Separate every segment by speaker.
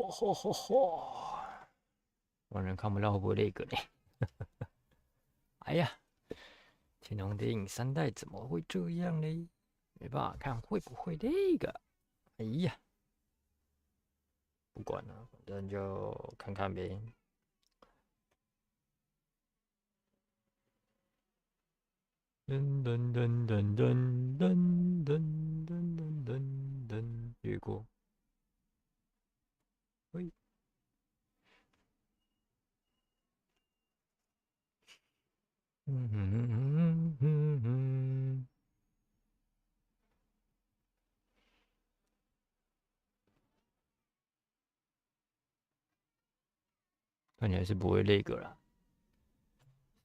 Speaker 1: 嚯嚯嚯！完全看不到会不会那个呢？哎呀，潜龙谍影3代怎么会这样呢？没办法看会不会那个？哎呀，不管了，反正就看看呗。噔噔噔噔噔噔噔噔噔噔，越过。喂。看起来是不会那个啦。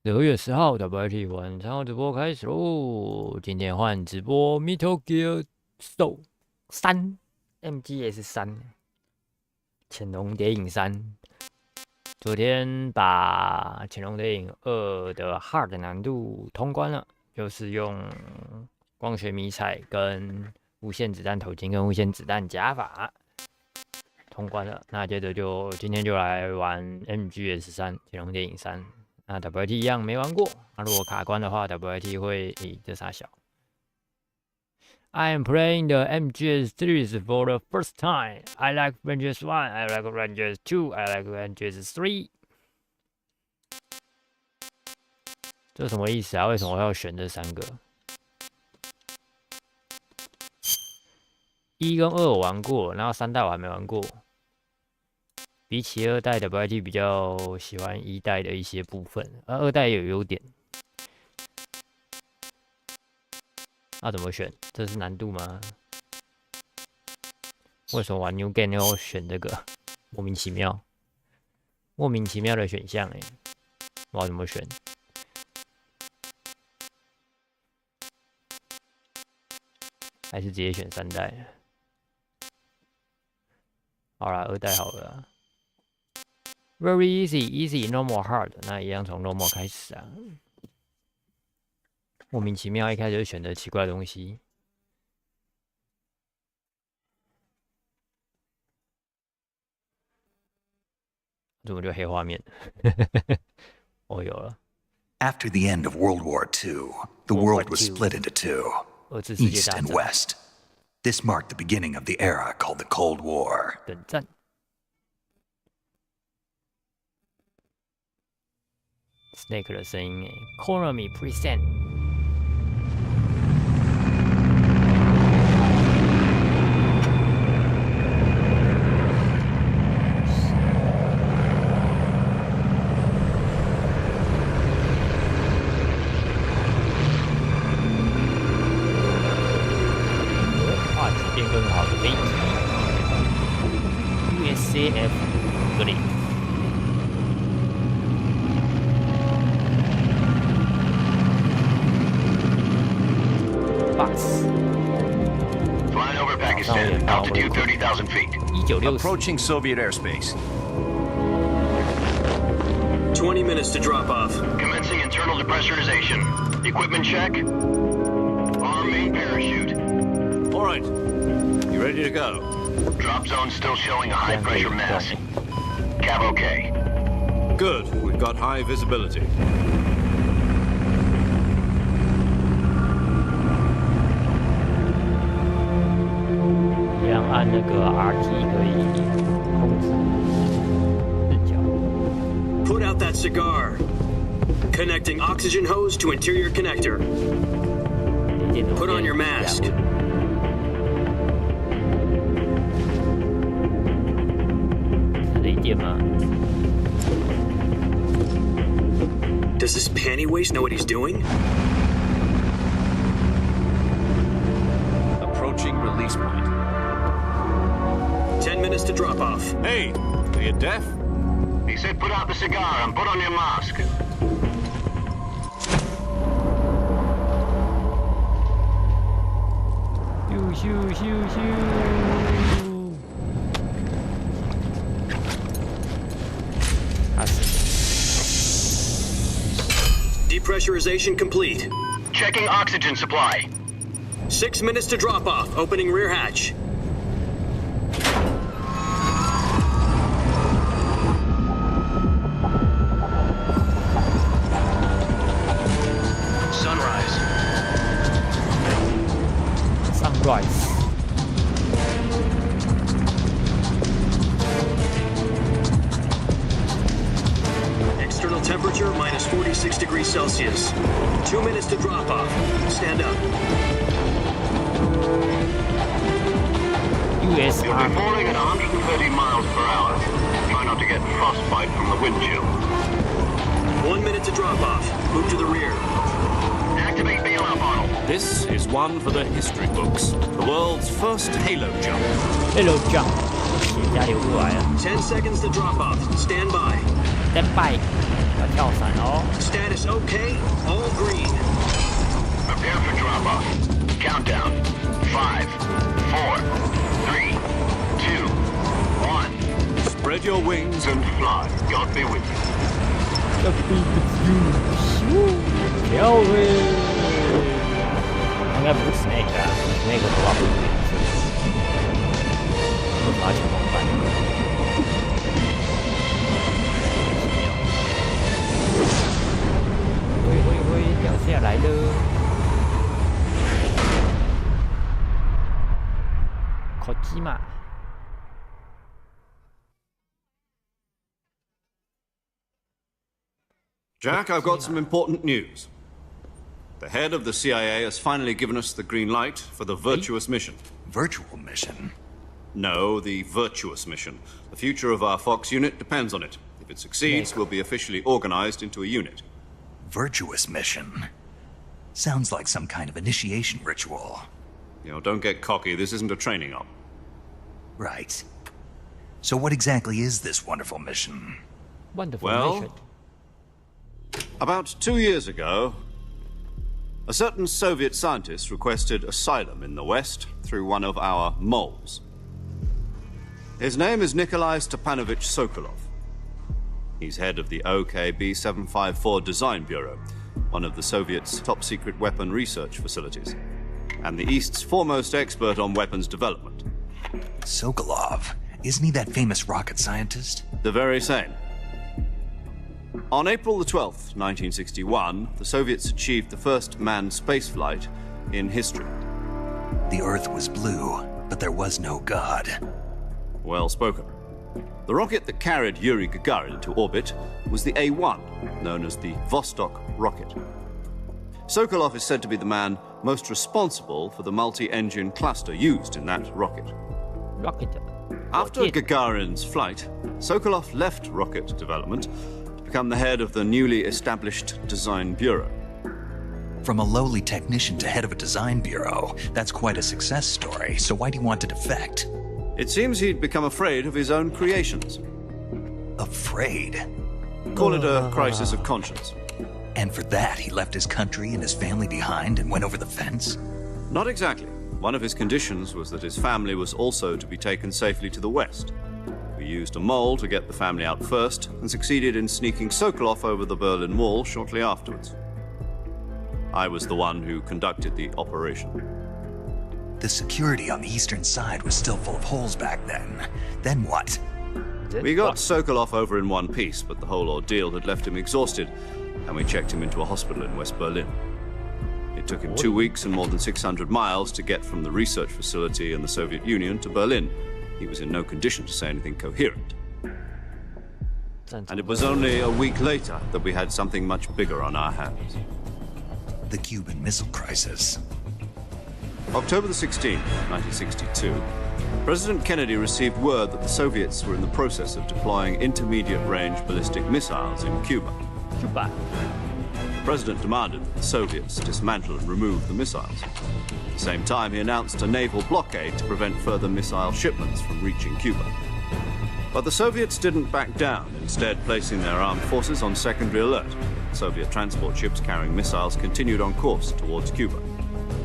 Speaker 1: 12月10号 WYTEA 晚上直播开始喽！今天换直播 Metal Gear Solid 3 MGS3 潜龙谍影3。昨天把潜龙谍影2的 Hard 难度通关了，就是用光学迷彩跟无限子弹头巾跟无限子弹夹法通关了。那接着今天就来玩 MGS3 潜龙谍影3。那 WYTEA 一样没玩过，那如果卡关的话 ，WYTEA 会这傻小。I am playing the MGS series for the first time. I like MGS1, I like MGS2, I like MGS3. 这什么意思啊？为什么要选这3个？1跟2我玩过，然后3代我还没玩过。比起2代的 WYTEA 比较喜欢1代的一些部分，而2代也有优点。那怎么选？这是难度吗？为什么玩 New Game 要选这个？莫名其妙，莫名其妙的选项哎，我要怎么选？还是直接选3代？好啦，2代好了啦。Very easy, easy, normal, hard。那一样从 normal 开始啊。莫名其妙，一开始就选择奇怪的东西。怎么就黑画面？哦，有了。
Speaker 2: After the end of World War II, the world was split into two, East and West. This marked the beginning of the era called the Cold War.
Speaker 1: 冷战。Snake 的声音，Konami present。画质变更好的飞机 ，USAF 格林。
Speaker 3: Flying over Pakistan, altitude 30,000 feet.
Speaker 4: Approaching Soviet airspace.
Speaker 5: 20 minutes to drop off.
Speaker 3: Commencing internal depressurization. Equipment check. Arm main parachute.
Speaker 4: All right. You ready to go?
Speaker 3: Drop zone still showing a high pressure mass. Cav okay.
Speaker 4: Good. We've got high visibility.
Speaker 1: 按那个 RT 可以控制视角。
Speaker 5: Put out that cigar. Connecting oxygen hose to interior connector. Put on your mask. Does this panty waste know what he's doing?
Speaker 4: Approaching release point.
Speaker 5: 10 minutes to drop off.
Speaker 4: Hey, are you deaf?
Speaker 3: He said put out the cigar and put on your mask.
Speaker 1: Shoo, shoo, shoo.
Speaker 5: Depressurization complete.
Speaker 3: Checking oxygen supply.
Speaker 5: 6 minutes to drop off. Opening rear hatch. 6 degrees Celsius. 2 minutes to drop off. Stand up.
Speaker 3: You'll be
Speaker 1: USR
Speaker 3: falling at 130 miles per hour. Try not to get frostbite from the wind chill.
Speaker 5: 1 minute to drop off. Move to the rear.
Speaker 3: Activate bailout model.
Speaker 4: This is one for the history books. The world's first halo jump.
Speaker 1: Hello Jump， 血加流过来了，
Speaker 5: 10 seconds to drop off. Stand by.
Speaker 1: 再拜，要跳伞哦。
Speaker 5: Status OK. All green.
Speaker 3: Prepare for drop off. Countdown. 5, 4, 3, 2, 1.
Speaker 4: Spread your wings
Speaker 3: And fly. God be with you.
Speaker 1: 要比咻，跳嘞！应该不是 Snake 啊，Snake 的话不会是，会发球怎么办？喂，掉下来了！口技嘛。
Speaker 4: Jack, I've got some important news. The head of the CIA has finally given us the green light for the virtuous mission.
Speaker 2: Virtual mission?
Speaker 4: No, the virtuous mission. The future of our Fox unit depends on it. If it succeeds, we'll be officially organized into a unit.
Speaker 2: Virtuous mission? Sounds like some kind of initiation ritual.
Speaker 4: You know, don't get cocky. This isn't a training op.
Speaker 2: Right. So what exactly is this wonderful mission?
Speaker 1: Wonderful
Speaker 4: Well,
Speaker 1: mission.
Speaker 4: About 2 years ago, a certain Soviet scientist requested asylum in the West through one of our moles. His name is Nikolai Stepanovich Sokolov. He's head of the OKB-754 Design Bureau, one of the Soviets' top-secret weapon research facilities, and the East's foremost expert on weapons development.
Speaker 2: Sokolov? Isn't he that famous rocket scientist?
Speaker 4: The very same. On April the 12th, 1961, the Soviets achieved the first manned spaceflight in history.
Speaker 2: The Earth was blue, but there was no God.
Speaker 4: Well spoken. The rocket that carried Yuri Gagarin into orbit was the A-1, known as the Vostok rocket. Sokolov is said to be the man most responsible for the multi-engine cluster used in that rocket.
Speaker 1: Rocket.
Speaker 4: After Gagarin's flight, Sokolov left rocket development to become the head of the newly established Design Bureau.
Speaker 2: From a lowly technician to head of a design bureau, that's quite a success story, so why'd he want to defect?
Speaker 4: It seems he'd become afraid of his own creations.
Speaker 2: Afraid?
Speaker 4: Call it a crisis of conscience.
Speaker 2: And for that, he left his country and his family behind and went over the fence?
Speaker 4: Not exactly. One of his conditions was that his family was also to be taken safely to the West. We used a mole to get the family out first and succeeded in sneaking Sokolov over the Berlin Wall shortly afterwards. I was the one who conducted the operation.
Speaker 2: The security on the eastern side was still full of holes back then. Then what?
Speaker 4: We got Sokolov over in one piece, but the whole ordeal had left him exhausted, and we checked him into a hospital in West Berlin. It took him 2 weeks and more than 600 miles to get from the research facility in the Soviet Union to Berlin. He was in no condition to say anything coherent. And it was only a week later that we had something much bigger on our hands.
Speaker 2: The Cuban Missile Crisis.
Speaker 4: October the 16th, 1962, President Kennedy received word that the Soviets were in the process of deploying intermediate-range ballistic missiles in Cuba.
Speaker 1: Cuba.
Speaker 4: The President demanded that the Soviets dismantle and remove the missiles. At the same time, he announced a naval blockade to prevent further missile shipments from reaching Cuba. But the Soviets didn't back down, instead placing their armed forces on secondary alert. Soviet transport ships carrying missiles continued on course towards Cuba.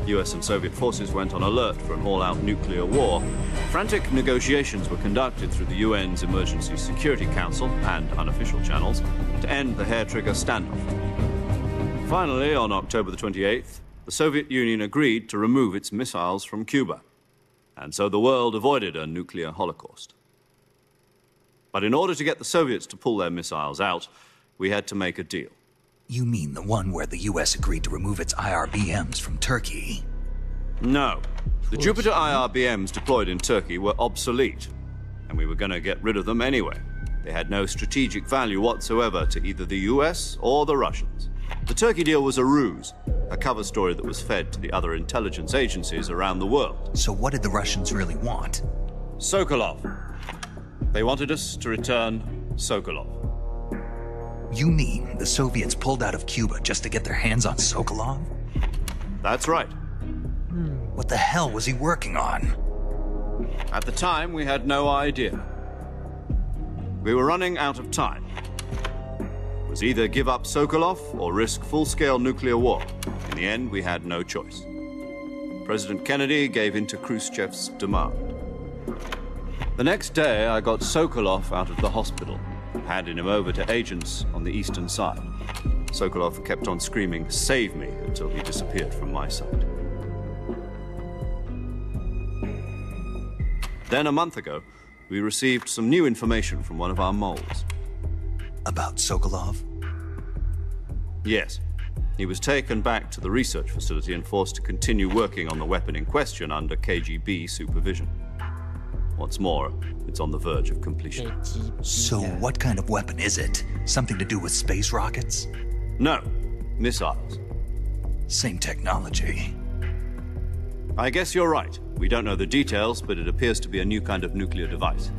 Speaker 4: US and Soviet forces went on alert for an all-out nuclear war. Frantic negotiations were conducted through the UN's Emergency Security Council and unofficial channels to end the hair-trigger standoff. Finally, on October the 28th, the Soviet Union agreed to remove its missiles from Cuba. And so the world avoided a nuclear holocaust. But in order to get the Soviets to pull their missiles out, we had to make a deal.
Speaker 2: You mean the one where the US agreed to remove its IRBMs from Turkey?
Speaker 4: No. The Jupiter IRBMs deployed in Turkey were obsolete, and we were going to get rid of them anyway. They had no strategic value whatsoever to either the US or the Russians. The Turkey deal was a ruse, a cover story that was fed to the other intelligence agencies around the world.
Speaker 2: So what did the Russians really want?
Speaker 4: Sokolov. They wanted us to return Sokolov.
Speaker 2: You mean the Soviets pulled out of Cuba just to get their hands on Sokolov?
Speaker 4: That's right.
Speaker 2: What the hell was he working on?
Speaker 4: At the time, we had no idea. We were running out of time. It was either give up Sokolov or risk full-scale nuclear war. In the end, we had no choice. President Kennedy gave in to Khrushchev's demand. The next day, I got Sokolov out of the hospital, handed him over to agents on the eastern side. Sokolov kept on screaming, "Save me," until he disappeared from my sight. Then a month ago, we received some new information from one of our moles.
Speaker 2: About Sokolov?
Speaker 4: Yes. He was taken back to the research facility and forced to continue working on the weapon in question under KGB supervision. What's more, it's on the verge of completion.
Speaker 2: So what kind of weapon is it? Something to do with space rockets?
Speaker 4: No, missiles.
Speaker 2: Same technology.
Speaker 4: I guess you're right. We don't know the details, but it appears to be a new kind of nuclear device.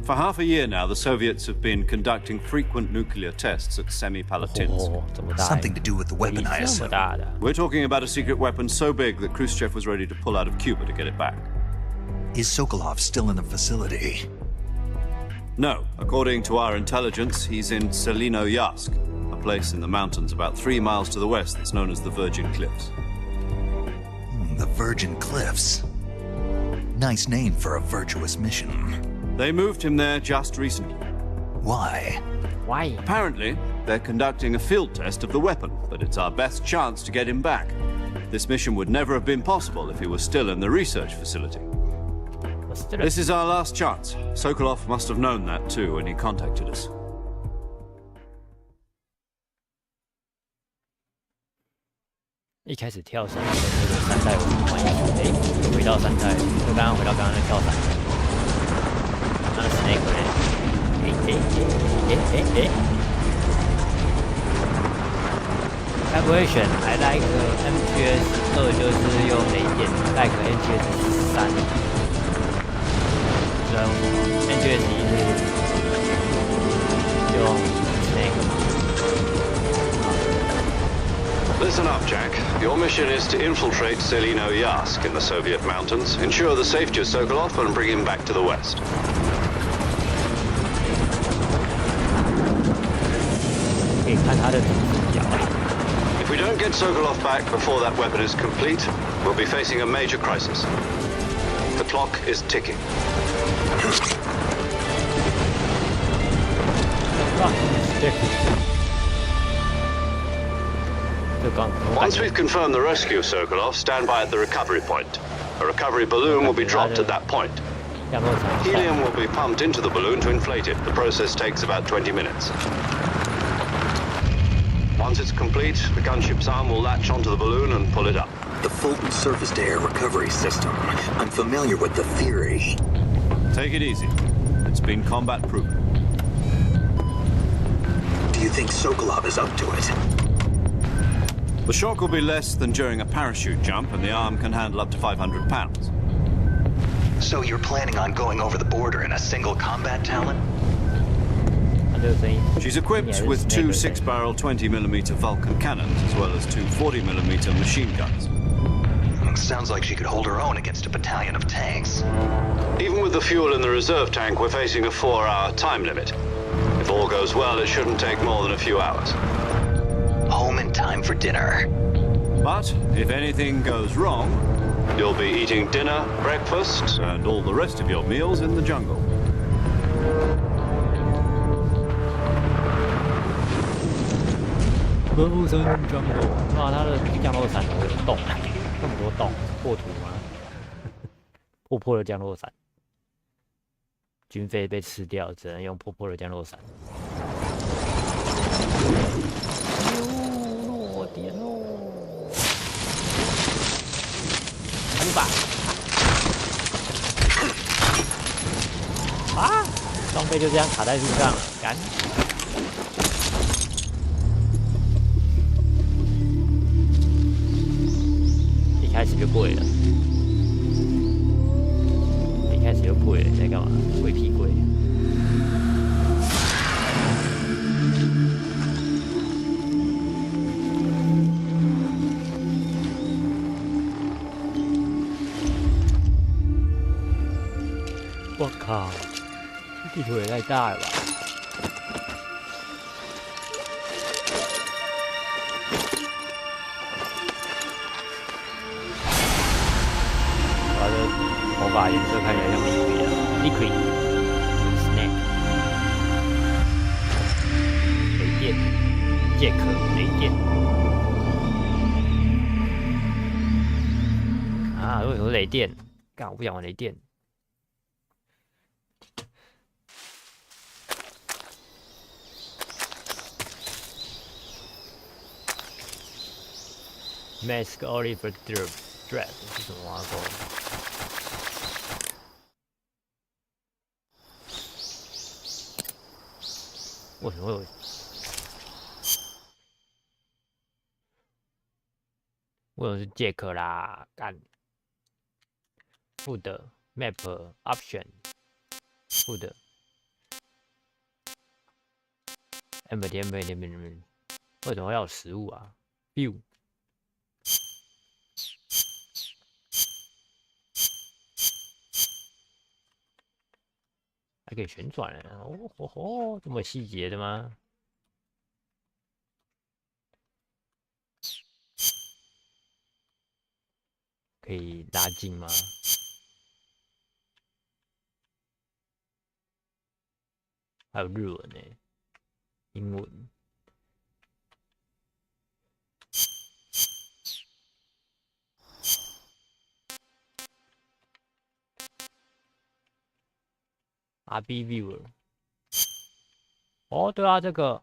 Speaker 4: For half a year now, the Soviets have been conducting frequent nuclear tests at Semipalatinsk.
Speaker 2: Something to do with the weapon, I assume.
Speaker 4: We're talking about a secret weapon so big that Khrushchev was ready to pull out of Cuba to get it back.
Speaker 2: Is Sokolov still in the facility?
Speaker 4: No. According to our intelligence, he's in Selinoyarsk, a place in the mountains about 3 miles to the west that's known as the Virgin Cliffs.
Speaker 2: The Virgin Cliffs. Nice name for a virtuous mission.
Speaker 4: They moved him there just recently.
Speaker 2: Why?
Speaker 1: Why?
Speaker 4: Apparently, they're conducting a field test of the weapon, but it's our best chance to get him back. This mission would never have been possible if he was still in the research facility. This is our last chance. Sokolov must have known that too when he contacted us.
Speaker 1: 一开始跳伞的那个3代我们玩一次，回到3代，就刚刚回到刚刚那跳伞，那个 Snake 该不会选还来一个 MGS2，就是用雷电带个 MGS3，然后 MGS1是用 Snake 嘛。
Speaker 4: Listen up, Jack. Your mission is to infiltrate Selinoyarsk in the Soviet mountains, ensure the safety of Sokolov, and bring him back to the west. If we don't get Sokolov back before that weapon is complete, we'll be facing a major crisis. The clock is ticking. Once we've confirmed the rescue of Sokolov, stand by at the recovery point. A recovery balloon will be dropped at that point. Helium will be pumped into the balloon to inflate it. The process takes about 20 minutes. Once it's complete, the gunship's arm will latch onto the balloon and pull it up.
Speaker 6: The Fulton surface-to-air recovery system. I'm familiar with the theory.
Speaker 4: Take it easy. It's been combat-proven.
Speaker 6: Do you think Sokolov is up to it?
Speaker 4: The shock will be less than during a parachute jump, and the arm can handle up to 500 pounds.
Speaker 2: So you're planning on going over the border in a single combat Talon?
Speaker 4: She's equipped with 2 6-barrel 20mm Vulcan cannons, as well as 2 40mm machine guns.
Speaker 2: Sounds like she could hold her own against a battalion of tanks.
Speaker 4: Even with the fuel in the reserve tank, we're facing a 4-hour time limit. If all goes well, it shouldn't take more than a few hours.
Speaker 2: Home in time for dinner.
Speaker 4: But if anything goes wrong, you'll be eating dinner, breakfast, and all the rest of your meals in the jungle.
Speaker 1: 高山降落，哇，它的降落伞有洞，这么多洞，破土吗？破的降落伞，军费被吃掉，只能用破的降落伞。落点喽！出吧！啊！装备就这样卡在树上了，干！开始就跪了，一开始就跪了，你在干嘛？跪屁跪！我靠，地图也太大了吧！我的头发颜色看起来像 liquid snake 雷电，杰克雷电啊！为什么雷电？干，我不想玩雷电。Mask Oliver Drab 是什么挖沟？为什么会有？为什么是杰克啦？干 Food Map Option Food M 为什么要有食物啊 ？View 还可以旋转哦吼吼，这么细节的吗？可以拉近吗？还有日文呢，英文。RB Viewer， 哦，对啊，这个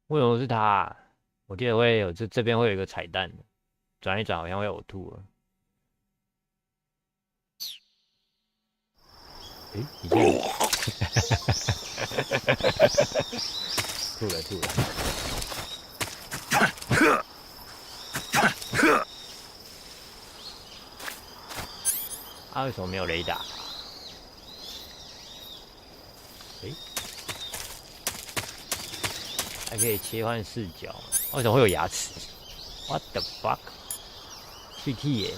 Speaker 1: 为什么是它啊？我记得会有这边会有一个彩蛋，转一转好像会呕吐了。诶，你这吐了。啊，为什么没有雷达？还可以切换视角，为什么会有牙齿 ？What the fuck？ 去剃耶！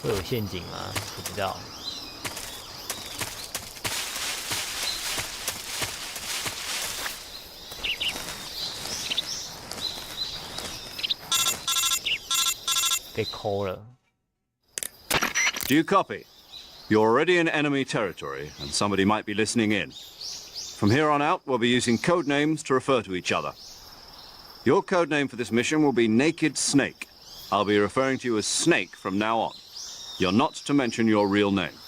Speaker 1: 会有陷阱吗？不知道。被抠了。
Speaker 4: Do you copy? You're already in enemy territory, and somebody might be listening in. From here on out, we'll be using code names to refer to each other. Your code name for this mission will be Naked Snake. I'll be referring to you as Snake from now on. You're not to mention your real name.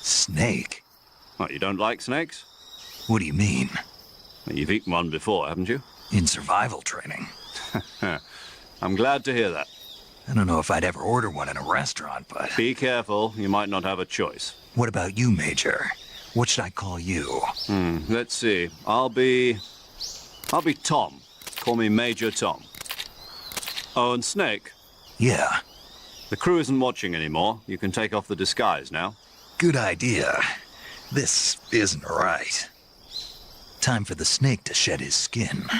Speaker 2: Snake?
Speaker 4: What, you don't like snakes?
Speaker 2: What do you mean?
Speaker 4: Well, you've eaten one before, haven't you?
Speaker 2: In survival training.
Speaker 4: I'm glad to hear that.
Speaker 2: I don't know if I'd ever order one in a restaurant, but...
Speaker 4: Be careful, you might not have a choice.
Speaker 2: What about you, Major? What should I call you?
Speaker 4: Let's see. I'll be Tom. Call me Major Tom. Oh, and Snake?
Speaker 2: Yeah.
Speaker 4: The crew isn't watching anymore. You can take off the disguise now.
Speaker 2: Good idea. This isn't right. Time for the snake to shed his skin.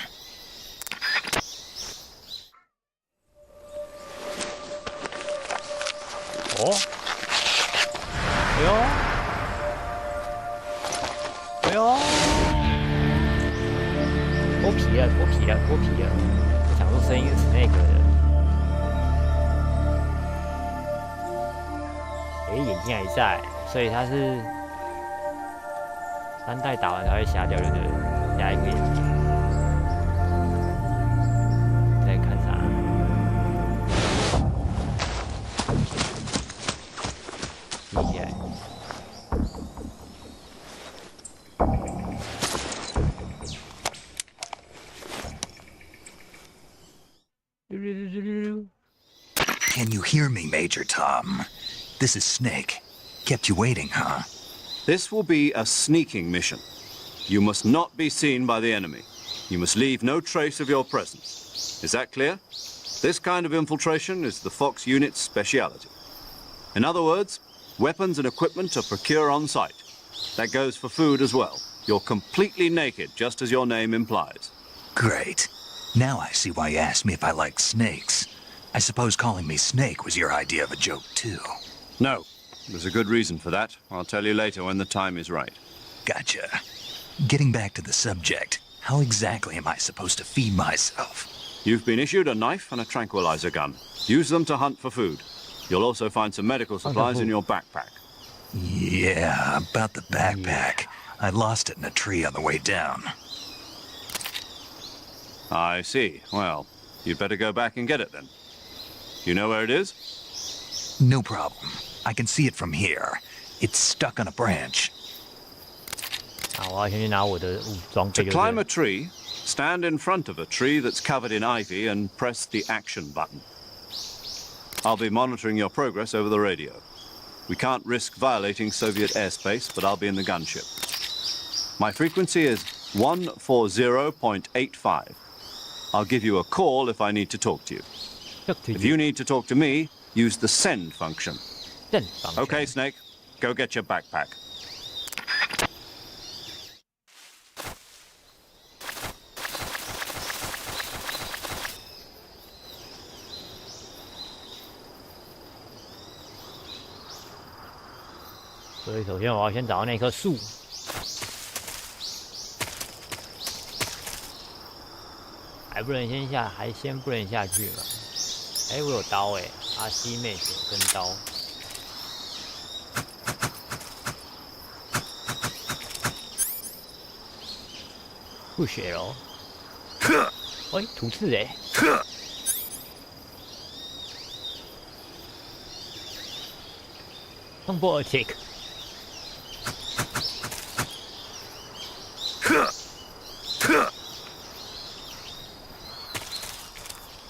Speaker 1: Oh. 哎呦！哎呦！脱皮了！我想说声音是那个的。哎，眼睛还在，所以它是3代打完才会瞎掉，对不对？下一个眼睛。在看啥？ 起来。
Speaker 2: Can you hear me, Major Tom? This is Snake. Kept you waiting, huh?
Speaker 4: This will be a sneaking mission. You must not be seen by the enemy. You must leave no trace of your presence. Is that clear? This kind of infiltration is the Fox unit's speciality. In other words, weapons and equipment are procured on site. That goes for food as well. You're completely naked, just as your name implies.
Speaker 2: Great. Now I see why you asked me if I like snakes. I suppose calling me Snake was your idea of a joke, too.
Speaker 4: No, there's a good reason for that. I'll tell you later when the time is right.
Speaker 2: Gotcha. Getting back to the subject, how exactly am I supposed to feed myself?
Speaker 4: You've been issued a knife and a tranquilizer gun. Use them to hunt for food. You'll also find some medical supplies in your backpack.
Speaker 2: Yeah, about the backpack. I lost it in a tree on the way down.
Speaker 4: I see. Well, you'd better go back and get it then. You know where it is?
Speaker 2: No problem. I can see it from here. It's stuck on a branch.
Speaker 1: 好，我要先去拿我的装备。
Speaker 4: To climb a tree, stand in front of a tree that's covered in ivy and press the action button. I'll be monitoring your progress over the radio. We can't risk violating Soviet airspace, but I'll be in the gunship. My frequency is 140.85. I'll give you a call if I need to talk to you. If you need to talk to me, use the send function. Okay, Snake, go get your backpack.
Speaker 1: 所以首先我要先找到那棵树。还不能先下，还先不能下去嘛？哎，我有刀哎，RC Mate 跟刀。不血喽。哎，土刺哎。Combo attack。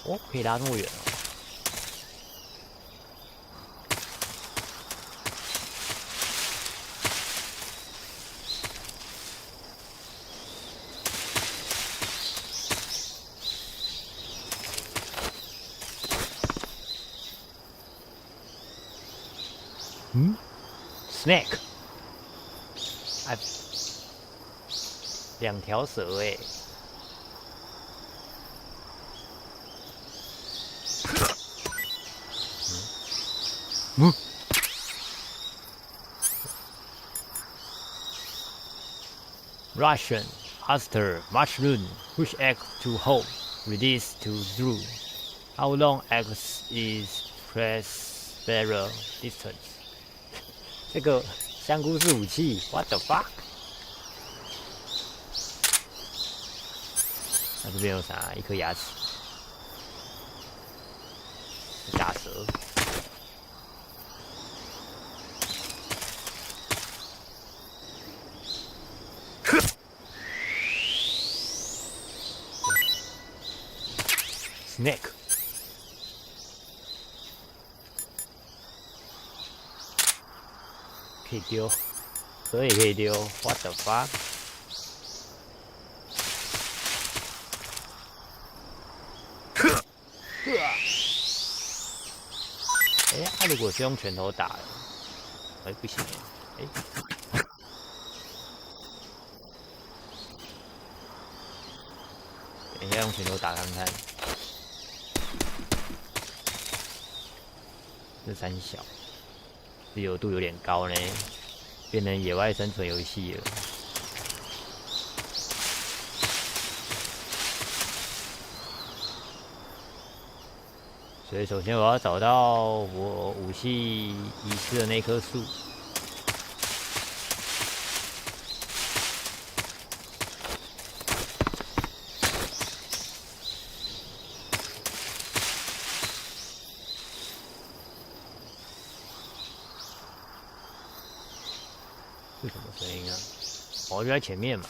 Speaker 1: 哦，可以拉这么远哦。嗯 ，snake， 哎，两条蛇哎。 Russian, Aster, Mushroom, push X to hold, release to through. How long X is press barrel distance? 这个香菇是武器 ？What the fuck？ 那这边有啥？一颗牙齿，大蛇。 Snake， 可以丢，蛇也可以丢 ，What the fuck？ 哎，他如果是用拳头打的，哎不行，哎。 等一下用拳头打看看，这三小自由度有点高呢，变成野外生存游戏了。所以首先我要找到我武器遗失的那棵树。 是什么声音啊？哦，就在前面嘛。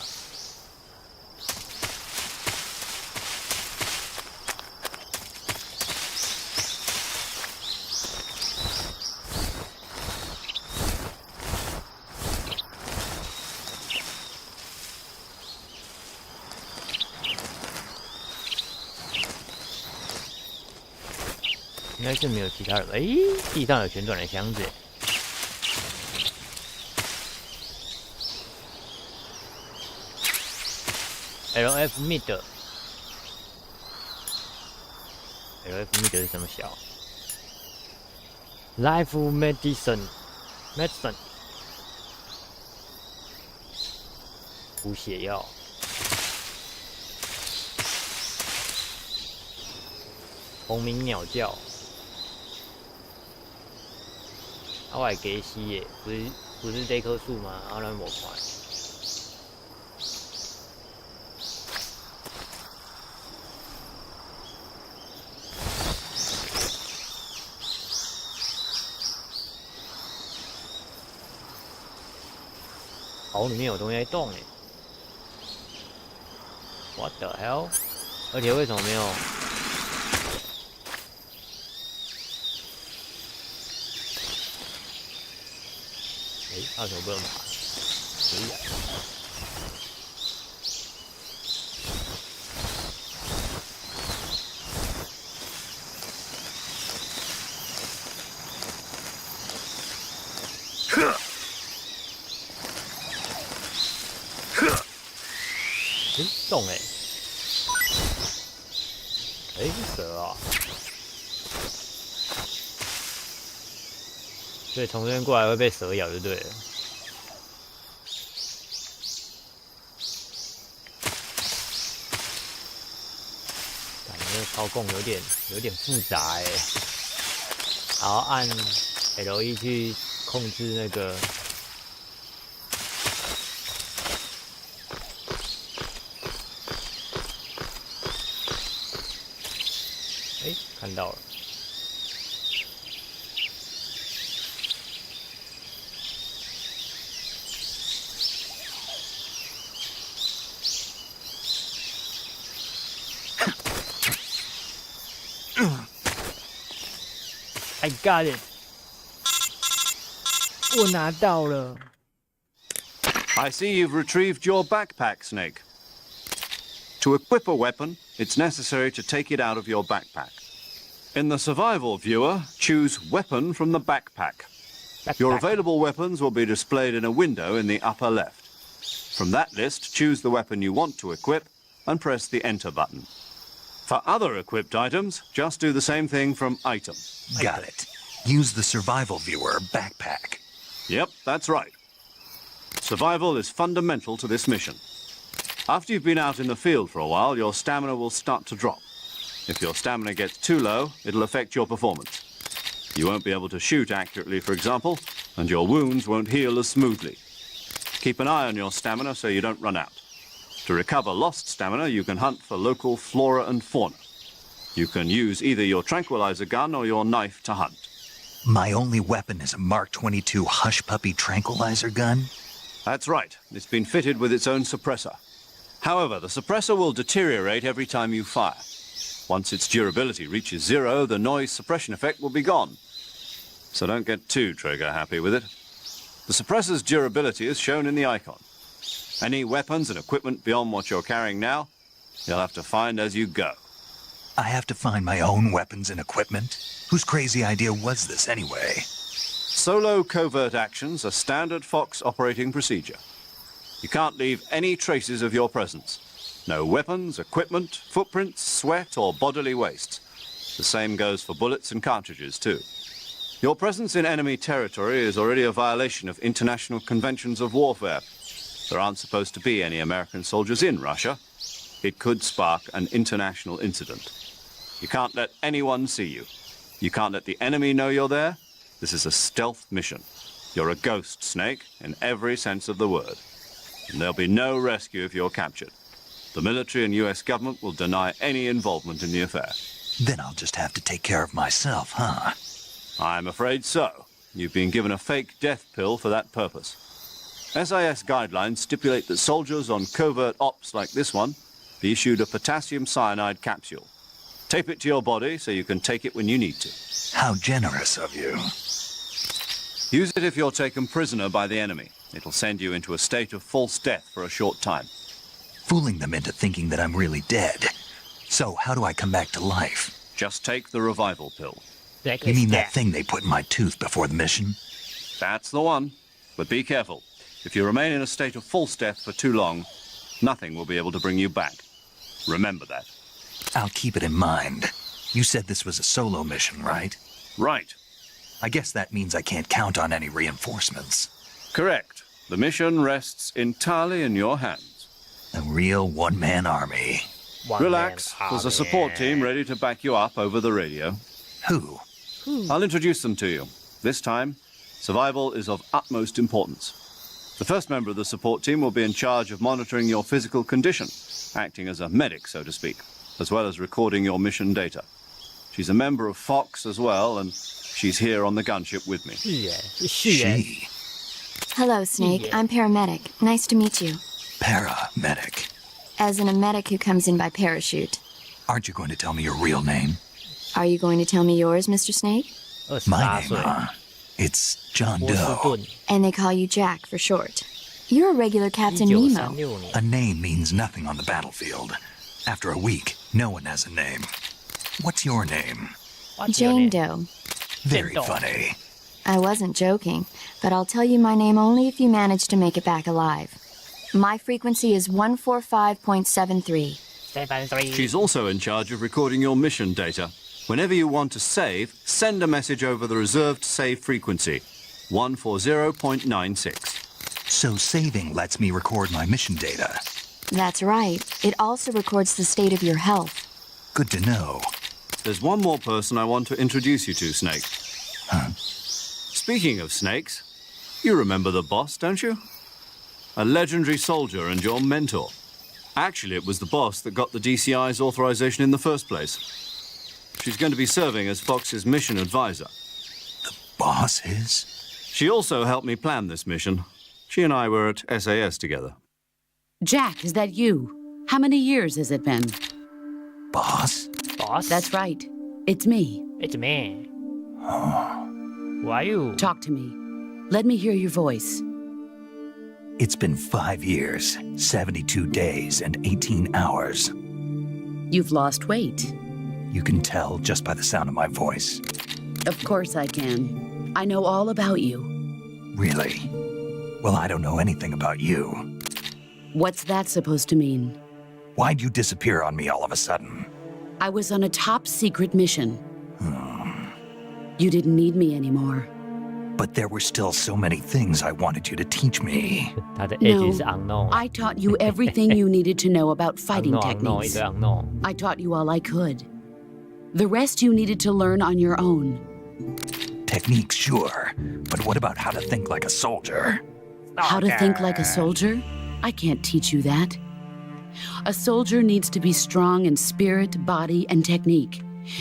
Speaker 1: 应该是没有其他人。地上有旋转的箱子。LF Mid。LF Mid 是什么小 ？Life Medicine。补血药。红鸣鸟叫。我还给死耶，不是这棵树吗？啊，咱无看。里面有东西在动耶 ！What the hell？ 而且为什么没有？他为什么不能爬？可以啊。动是蛇啊！所以从这边过来会被蛇咬就对了。感觉操控有点复杂然后按 L1 去控制那个。看到了。I got it， 我拿到了。
Speaker 4: I see you've retrieved your backpack, Snake. To equip a weapon, it's necessary to take it out of your backpack. In the survival viewer, choose Weapon from the backpack. Your available weapons will be displayed in a window in the upper left. From that list, choose the weapon you want to equip and press the Enter button. For other equipped items, just do the same thing from Item.
Speaker 2: Got it. Use the survival viewer backpack.
Speaker 4: Yep, that's right. Survival is fundamental to this mission. After you've been out in the field for a while, your stamina will start to drop. If your stamina gets too low, it'll affect your performance. You won't be able to shoot accurately, for example, and your wounds won't heal as smoothly. Keep an eye on your stamina so you don't run out. To recover lost stamina, you can hunt for local flora and fauna. You can use either your tranquilizer gun or your knife to hunt.
Speaker 2: My only weapon is a Mark 22 Hush Puppy tranquilizer gun?
Speaker 4: That's right. It's been fitted with its own suppressor. However, the suppressor will deteriorate every time you fire. Once its durability reaches 0, the noise suppression effect will be gone. So don't get too trigger happy with it. The suppressor's durability is shown in the icon. Any weapons and equipment beyond what you're carrying now, you'll have to find as you go.
Speaker 2: I have to find my own weapons and equipment? Whose crazy idea was this anyway?
Speaker 4: Solo covert actions are standard Fox operating procedure. You can't leave any traces of your presence. No weapons, equipment, footprints, sweat, or bodily waste. The same goes for bullets and cartridges, too. Your presence in enemy territory is already a violation of international conventions of warfare. There aren't supposed to be any American soldiers in Russia. It could spark an international incident. You can't let anyone see you. You can't let the enemy know you're there. This is a stealth mission. You're a ghost, Snake, in every sense of the word. And there'll be no rescue if you're captured. The military and US government will deny any involvement in the affair.
Speaker 2: Then I'll just have to take care of myself, huh?
Speaker 4: I'm afraid so. You've been given a fake death pill for that purpose. SIS guidelines stipulate that soldiers on covert ops like this one be issued a potassium cyanide capsule. Tape it to your body so you can take it when you need to.
Speaker 2: How generous of you.
Speaker 4: Use it if you're taken prisoner by the enemy. It'll send you into a state of false death for a short time.
Speaker 2: Fooling them into thinking that I'm really dead. So how do I come back to life?
Speaker 4: Just take the revival pill.
Speaker 2: You mean that thing they put in my tooth before the mission?
Speaker 4: That's the one. But be careful. If you remain in a state of false death for too long, nothing will be able to bring you back. Remember that.
Speaker 2: I'll keep it in mind. You said this was a solo mission, right?
Speaker 4: Right.
Speaker 2: I guess that means I can't count on any reinforcements.
Speaker 4: Correct. The mission rests entirely in your hands.
Speaker 2: A real one-man army.
Speaker 4: Relax. There's a support team ready to back you up over the radio.
Speaker 2: Who?
Speaker 4: I'll introduce them to you. This time, survival is of utmost importance. The first member of the support team will be in charge of monitoring your physical condition, acting as a medic, so to speak, as well as recording your mission data. She's a member of Fox as well, and she's here on the gunship with me.
Speaker 2: She.
Speaker 7: Hello, Snake. I'm paramedic. Nice to meet you.
Speaker 2: Paramedic.
Speaker 7: As in a medic who comes in by parachute.
Speaker 2: Aren't you going to tell me your real name?
Speaker 7: Are you going to tell me yours, Mr. Snake?
Speaker 2: My name, it's John Doe.
Speaker 7: And they call you Jack for short. You're a regular Captain Nemo.
Speaker 2: A name means nothing on the battlefield. After a week, no one has a name. What's your name?
Speaker 7: Jane Doe.
Speaker 2: Very funny.
Speaker 7: I wasn't joking, but I'll tell you my name only if you manage to make it back alive. My frequency is 145.73.
Speaker 4: She's also in charge of recording your mission data. Whenever you want to save, send a message over the reserved save frequency, 140.96.
Speaker 2: So saving lets me record my mission data.
Speaker 7: That's right. It also records the state of your health.
Speaker 2: Good to know.
Speaker 4: There's one more person I want to introduce you to, Snake.
Speaker 2: Huh?
Speaker 4: Speaking of snakes, you remember the boss, don't you? A legendary soldier and your mentor. Actually, it was the boss that got the DCI's authorization in the first place. She's going to be serving as Fox's mission advisor.
Speaker 2: The boss is?
Speaker 4: She also helped me plan this mission. She and I were at SAS together.
Speaker 8: Jack, is that you? How many years has it been?
Speaker 2: Boss?
Speaker 1: Boss?
Speaker 8: That's right. It's me.
Speaker 1: It's me. Who are you?
Speaker 8: Talk to me. Let me hear your voice.
Speaker 2: It's been 5 years, 72 days, and 18 hours.
Speaker 8: You've lost weight.
Speaker 2: You can tell just by the sound of my voice.
Speaker 8: Of course I can. I know all about you.
Speaker 2: Really? Well, I don't know anything about you.
Speaker 8: What's that supposed to mean?
Speaker 2: Why'd you disappear on me all of a sudden?
Speaker 8: I was on a top-secret mission. You didn't need me anymore.
Speaker 2: But there were still so many things I wanted you to teach me.
Speaker 8: No, I taught you everything you needed to know about fighting techniques. I taught you all I could. The rest you needed to learn on your own.
Speaker 2: Techniques, sure. But what about how to think like a soldier?
Speaker 8: How to think like a soldier? I can't teach you that. A soldier needs to be strong in spirit, body, and technique.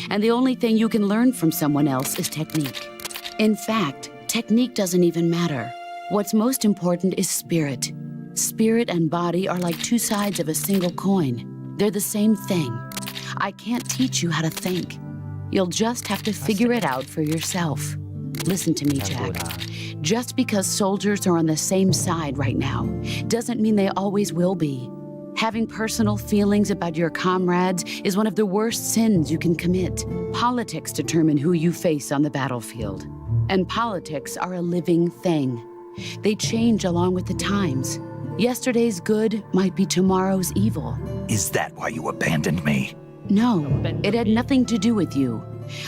Speaker 8: And the only thing you can learn from someone else is technique. In fact, technique doesn't even matter. What's most important is spirit. Spirit and body are like two sides of a single coin. They're the same thing. I can't teach you how to think. You'll just have to figure it out for yourself. Listen to me, Jack. Just because soldiers are on the same side right now doesn't mean they always will be. Having personal feelings about your comrades is one of the worst sins you can commit. Politics determine who you face on the battlefield. And politics are a living thing. They change along with the times. Yesterday's good might be tomorrow's evil.
Speaker 2: Is that why you abandoned me?
Speaker 8: No, it had nothing to do with you.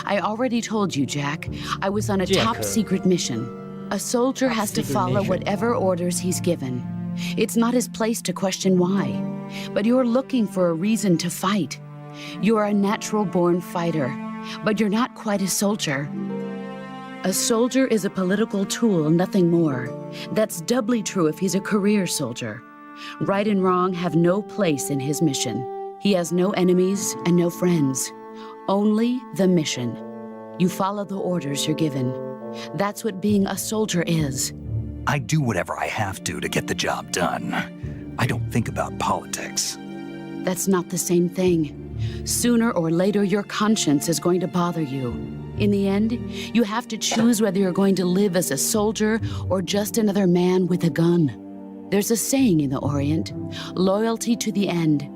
Speaker 8: I already told you, Jack. I was on a top-secret mission. A soldier has to follow whatever orders he's given. It's not his place to question why. But you're looking for a reason to fight. You're a natural-born fighter, but you're not quite a soldier. A soldier is a political tool, nothing more. That's doubly true if he's a career soldier. Right and wrong have no place in his mission. He has no enemies and no friends. Only the mission. You follow the orders you're given. That's what being a soldier is.
Speaker 2: I do whatever I have to get the job done. I don't think about politics.
Speaker 8: That's not the same thing. Sooner or later, your conscience is going to bother you. In the end, you have to choose whether you're going to live as a soldier or just another man with a gun. There's a saying in the Orient, loyalty to the end.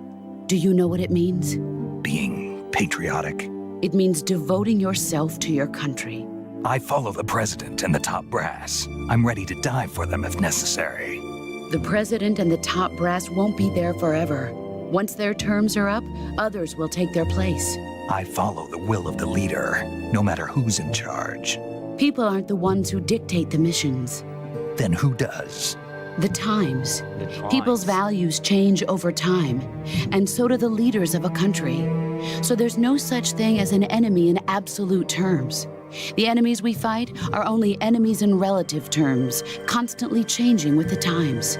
Speaker 8: Do you know what it means?
Speaker 2: Being patriotic?
Speaker 8: It means devoting yourself to your country.
Speaker 2: I follow the president and the top brass. I'm ready to die for them if necessary.
Speaker 8: The president and the top brass won't be there forever. Once their terms are up, others will take their place.
Speaker 2: I follow the will of the leader, no matter who's in charge.
Speaker 8: People aren't the ones who dictate the missions.
Speaker 2: Then who does?
Speaker 8: The times. People's values change over time, and so do the leaders of a country. So there's no such thing as an enemy in absolute terms. The enemies we fight are only enemies in relative terms, constantly changing with the times.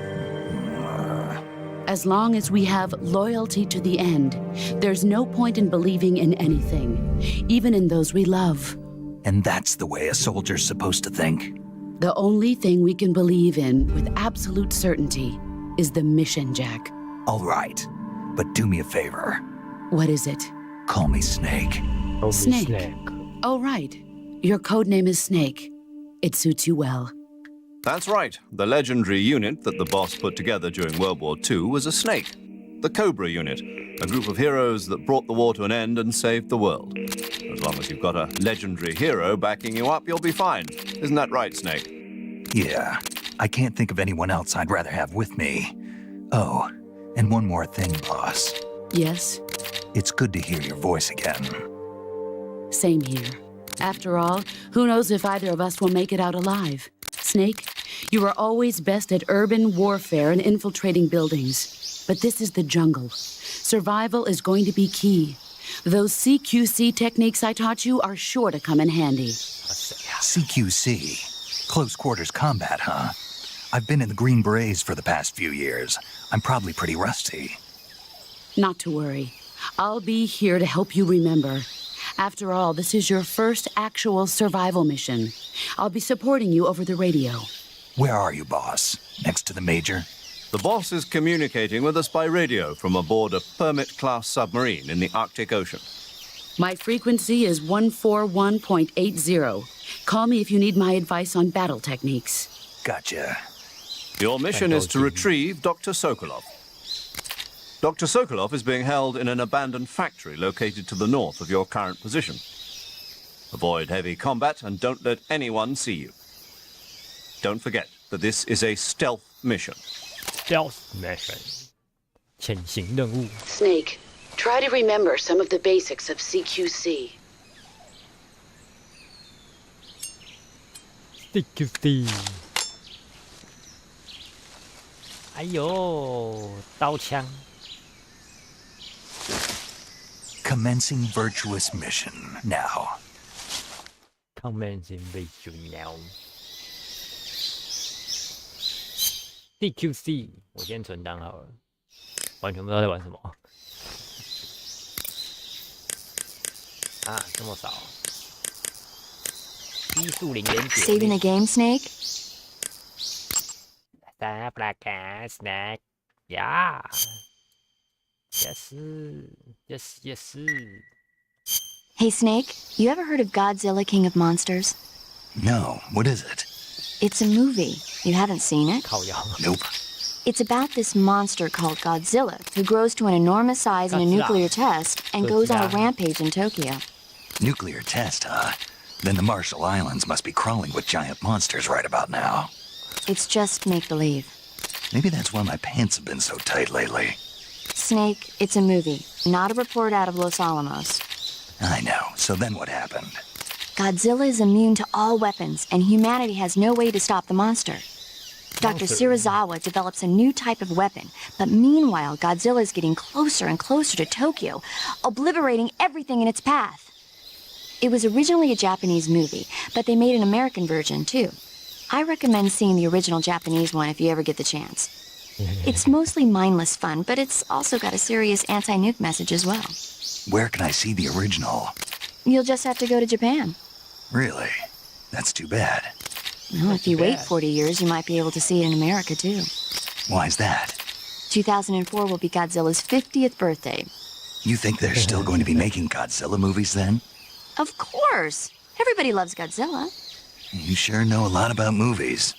Speaker 8: As long as we have loyalty to the end, there's no point in believing in anything, even in those we love.
Speaker 2: And that's the way a soldier's supposed to think?
Speaker 8: The only thing we can believe in with absolute certainty is the mission, Jack.
Speaker 2: All right, but do me a favor.
Speaker 8: What is it?
Speaker 2: Call me Snake.
Speaker 8: Snake. Oh, right. Your codename is Snake. It suits you well.
Speaker 4: That's right. The legendary unit that the boss put together during World War II was a snake. The Cobra unit, a group of heroes that brought the war to an end and saved the world. As long as you've got a legendary hero backing you up, you'll be fine. Isn't that right, Snake?
Speaker 2: Yeah. I can't think of anyone else I'd rather have with me. Oh, and one more thing, boss.
Speaker 8: Yes?
Speaker 2: It's good to hear your voice again.
Speaker 8: Same here. After all, who knows if either of us will make it out alive? Snake, you are always best at urban warfare and infiltrating buildings. But this is the jungle. Survival is going to be key. Those CQC techniques I taught you are sure to come in handy.
Speaker 2: CQC? Close quarters combat, huh? I've been in the Green Berets for the past few years. I'm probably pretty rusty.
Speaker 8: Not to worry. I'll be here to help you remember. After all, this is your first actual survival mission. I'll be supporting you over the radio.
Speaker 2: Where are you, boss? Next to the Major?
Speaker 4: The boss is communicating with us by radio from aboard a Permit-class submarine in the Arctic Ocean.
Speaker 8: My frequency is 141.80. Call me if you need my advice on battle techniques.
Speaker 2: Gotcha.
Speaker 4: Your mission is to retrieve Dr. Sokolov. Dr. Sokolov is being held in an abandoned factory located to the north of your current position. Avoid heavy combat and don't let anyone see you. Don't forget that this is a stealth mission.
Speaker 1: Stealth mission. 潜行任务.
Speaker 8: Snake, try to remember some of the basics of CQC.
Speaker 1: CQC. 哎呦，刀枪。
Speaker 2: Commencing virtuous mission now.
Speaker 1: Commencing mission now. CQC， 我先存档好了，完全不知道在玩什么。啊，这么少。低速零点九。
Speaker 7: Saving the game, Snake?
Speaker 1: Stop like a snack. Yeah. Yes. Yes, yes.
Speaker 7: Hey, Snake, you ever heard of Godzilla King of Monsters?
Speaker 2: No, what is it?
Speaker 7: It's a movie. You haven't seen it?
Speaker 2: Nope.
Speaker 7: It's about this monster called Godzilla who grows to an enormous size in a nuclear test and goes on a rampage in Tokyo.
Speaker 2: Nuclear test, huh? Then the Marshall Islands must be crawling with giant monsters right about now.
Speaker 7: It's just make-believe.
Speaker 2: Maybe that's why my pants have been so tight lately.
Speaker 7: Snake, it's a movie, not a report out of Los Alamos.
Speaker 2: I know. So then what happened?
Speaker 7: Godzilla is immune to all weapons, and humanity has no way to stop the monster. Dr. Serizawa develops a new type of weapon, but meanwhile, Godzilla is getting closer and closer to Tokyo, obliterating everything in its path. It was originally a Japanese movie, but they made an American version, too. I recommend seeing the original Japanese one if you ever get the chance. It's mostly mindless fun, but it's also got a serious anti-nuke message as well.
Speaker 2: Where can I see the original?
Speaker 7: You'll just have to go to Japan.
Speaker 2: Really? That's too bad.
Speaker 7: Well, if you wait 40 years, you might be able to see it in America, too.
Speaker 2: Why's that?
Speaker 7: 2004 will be Godzilla's 50th birthday.
Speaker 2: You think they're still going to be making Godzilla movies then?
Speaker 7: Of course! Everybody loves Godzilla.
Speaker 2: You sure know a lot about movies.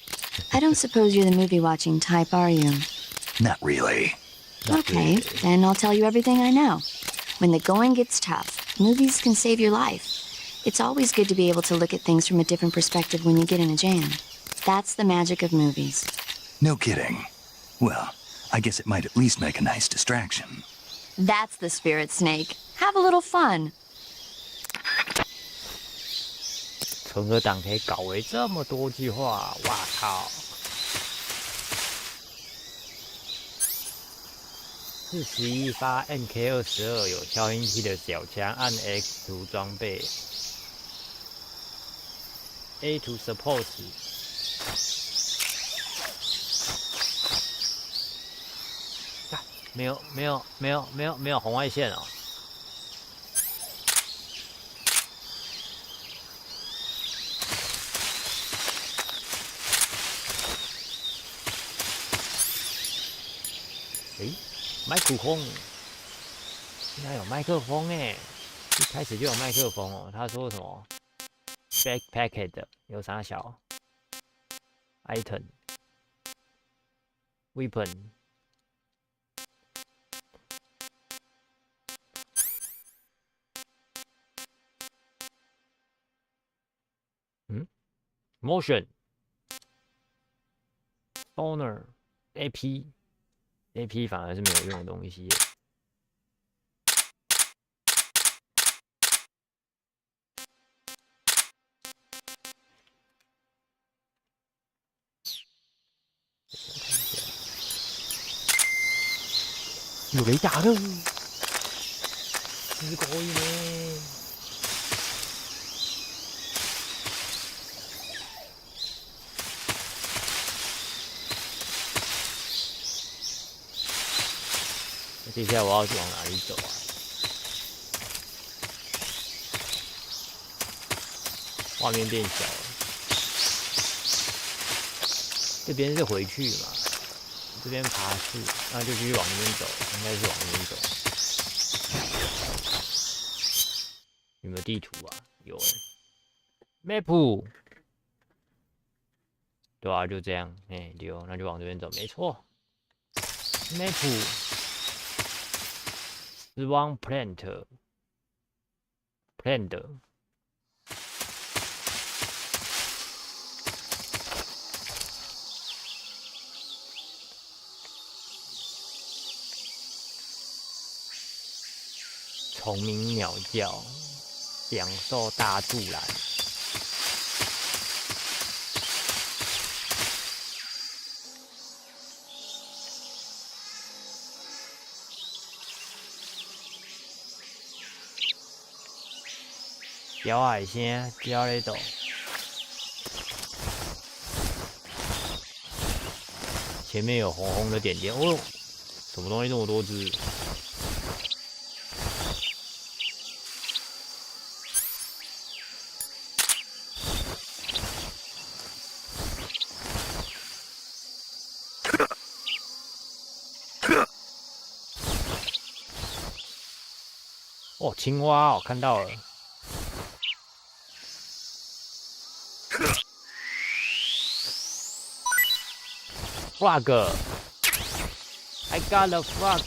Speaker 7: I don't suppose you're the movie-watching type, are you?
Speaker 2: Not really.
Speaker 7: Okay, then I'll tell you everything I know. When the going gets tough, Movies can save your life. It's always good to be able to look at things from a different perspective when you get in a jam. That's the magic of movies.
Speaker 2: No kidding. Well, I guess it might at least make a nice distraction.
Speaker 7: That's the spirit, Snake. Have a little fun.
Speaker 1: 存个档可以搞为这么多句话，哇靠！41发 MK22有消音器的小枪，按 X 图装备 ，A to support。没有红外线哦。麦克风，现在有麦克风哎，一开始就有麦克风哦。他说什么 ？Backpacked 有啥小 item weapon。Motion Owner AP 反而是没有用的东西。有雷达了，すごいね。接下来我要往哪里走啊？画面变小了。这边是回去嘛？这边爬树，那就继续往那边走，应该是往那边走。有没有地图啊？有哎、map。对啊，就这样，丢，那就往这边走，没错。map。死亡 plant 虫鸣鸟叫，享受大自然。咬海鲜，咬那种。前面有红红的点点，哦，什么东西这么多只？哦，青蛙哦，看到了。Frog, I got a frog.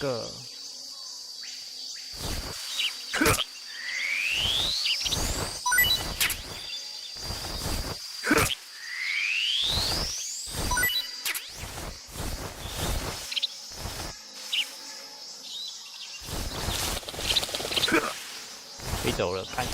Speaker 1: 飞走了，看。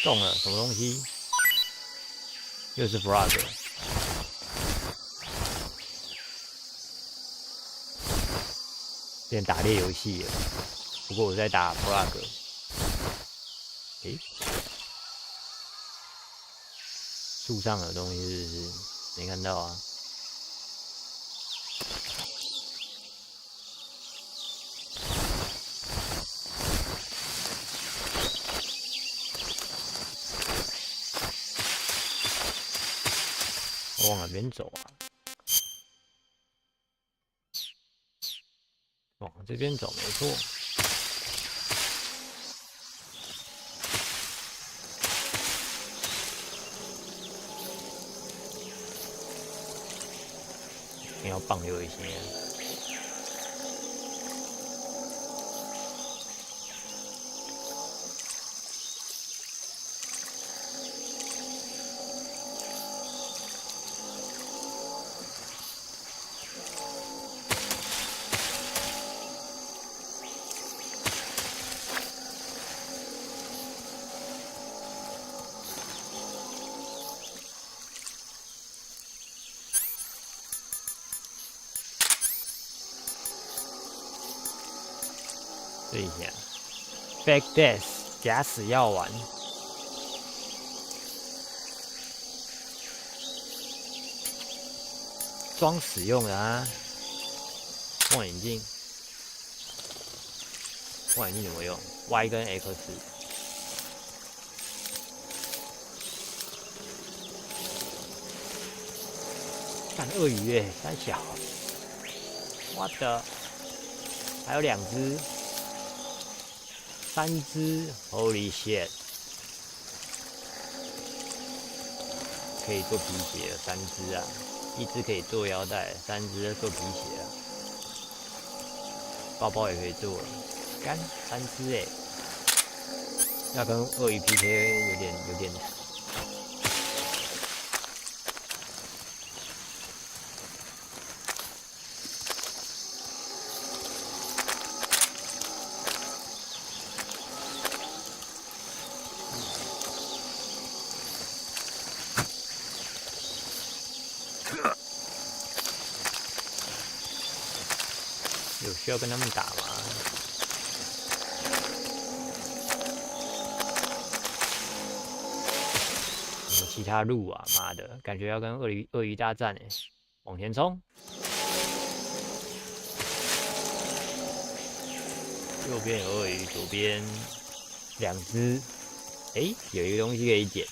Speaker 1: 中了什么东西？又是 frog。变打猎游戏了，不过我在打 frog。树上有东西是不是？没看到啊。我往哪边走啊？往这边走，没错。先要棒有一些。对一下 ，Back Death 假死药丸，装使用的啊。望远镜，望远镜怎么用 ？Y 跟 X。看鳄鱼耶，三小，我的，还有2只。3只 ，Holy shit！ 可以做皮鞋了，3只啊，1只可以做腰带，3只做皮鞋啊，包包也可以做了，干3只哎，要跟鳄鱼 PK 有点。有需要跟他们打吗？什么其他路啊？妈的，感觉要跟鳄鱼大战哎！往前冲！右边有鳄鱼，左边2只。哎，有一个东西可以捡。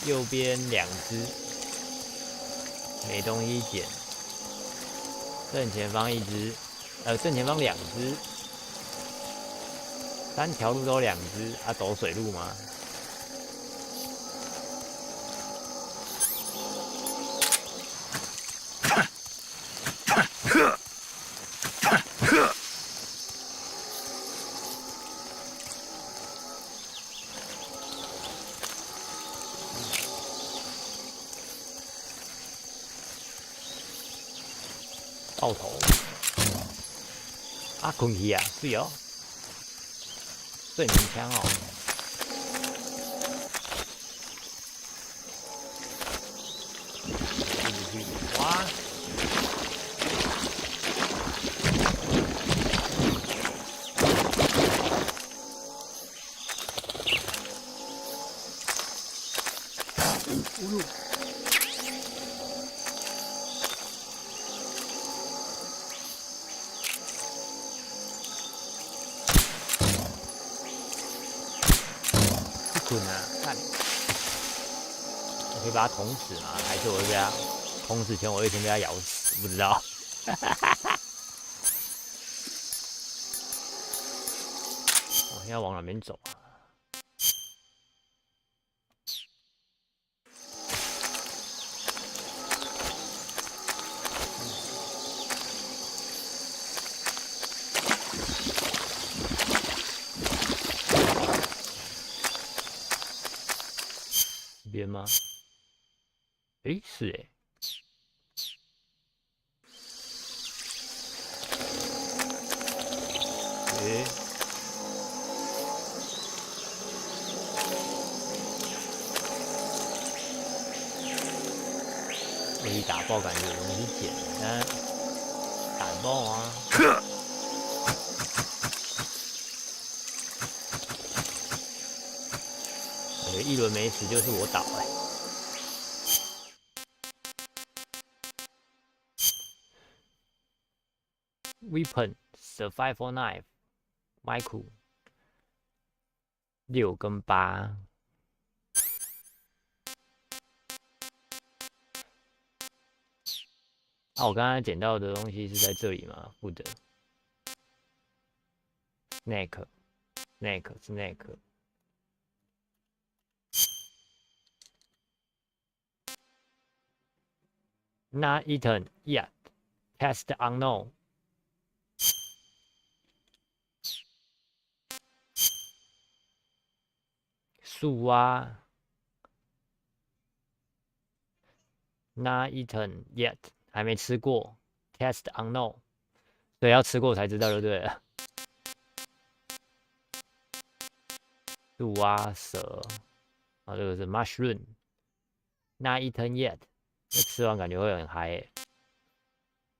Speaker 1: 右边2只，没东西捡。正前方1只，正前方2只，3条路都2只，啊，走水路吗？爆头啊，空气啊，对哦，对鸣枪哦，去哇！困啊！看，我可以把它捅死吗？还是我会被它捅死前，我会先被它咬死？不知道。我现在往哪边走啊？这边吗？诶，是诶。诶。鳄鱼打爆感觉有东西捡，但打不爆啊。感觉1轮没死就是我倒哎。Weapon Survival Knife Micro 6跟8。啊，我刚才捡到的东西是在这里吗？不得。Snack 是 snack。Not eaten yet. Test unknown. 树蛙 Not eaten yet. 还没吃过。Test unknown. 所以要吃过才知道就对了。树蛙蛇。啊，这个是 mushroom. Not eaten yet. 吃完感觉会很嗨欸。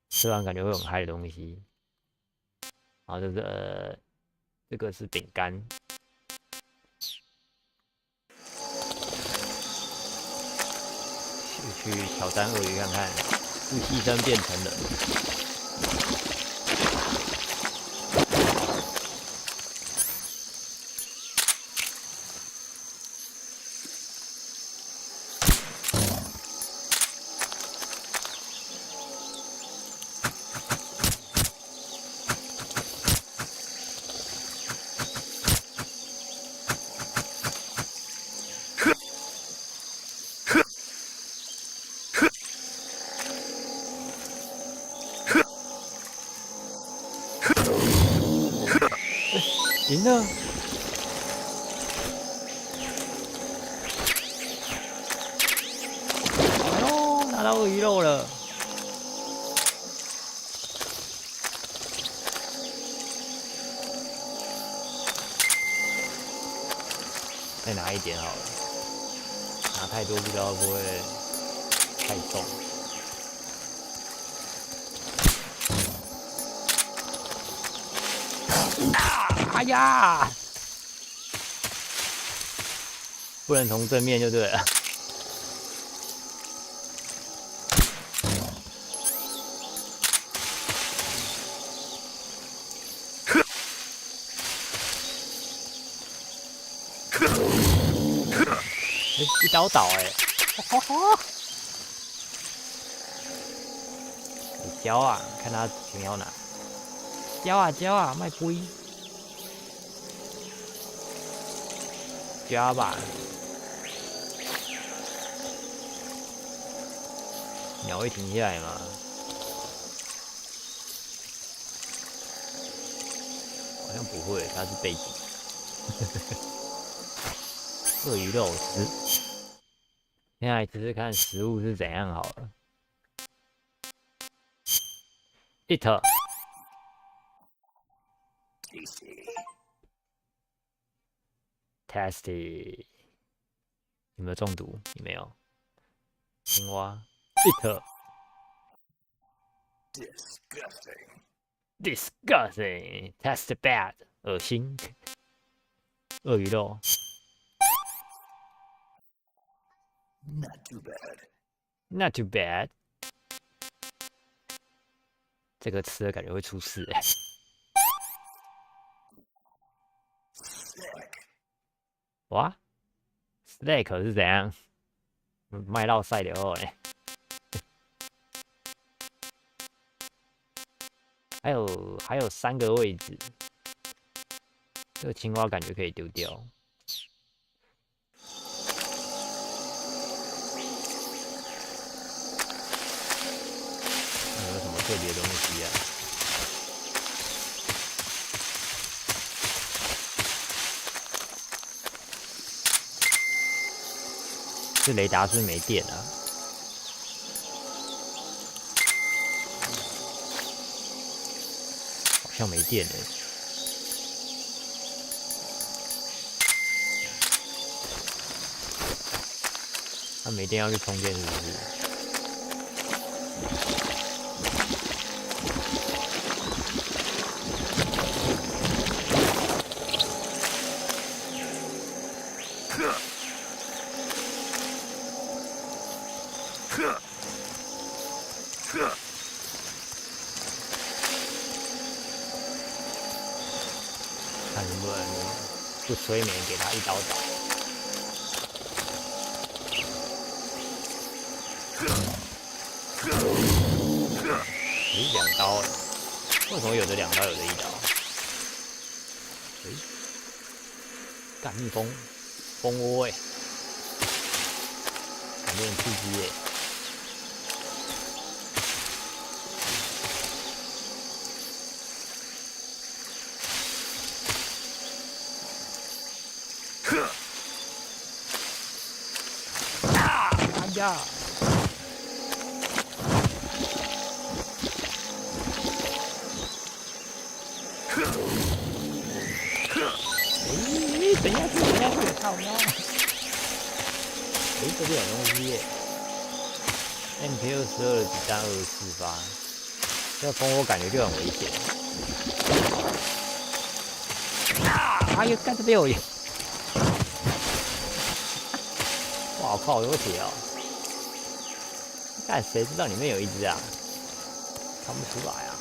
Speaker 1: 吃完感觉会很嗨的东西。然后这个是饼干。去挑战鳄鱼看看，不牺牲变成人。赢了！哎呦，拿到鳄鱼肉了！再拿一点好了，拿太多不知道会不会太重。哎呀，不能从正面就对了。一刀倒哎！你教啊，看他想要哪。教啊，卖龟。加吧，鸟会停下来吗？好像不会，它是背景。鳄鱼肉吃，现在来试试看食物是怎样好了。Eat。Tasty， 有没有中毒？你没有。青蛙 ，eat。Disgusting， taste bad， 恶心。鳄鱼肉
Speaker 2: Not too bad.
Speaker 1: Not too bad。这个吃了感觉会出事哎。哇 ，Slack 是怎样？卖到赛了后呢？还有3个位置，这个青蛙感觉可以丢掉。有没有什么特别的东西啊？这雷达是没电啊，好像没电了。它没电要去充电是不是？看能不能不催眠，给他一刀倒。2刀哎，为什么有的2刀，有的1刀？干蜜蜂窝哎，感觉很刺激耶。呀！等一下，靠腰！这边有东西耶 ！MP22 的子弹24发，这风我感觉就很危险。哎呦，干这边有！哇靠，有铁哦！干谁知道里面有一只啊？看不出来啊！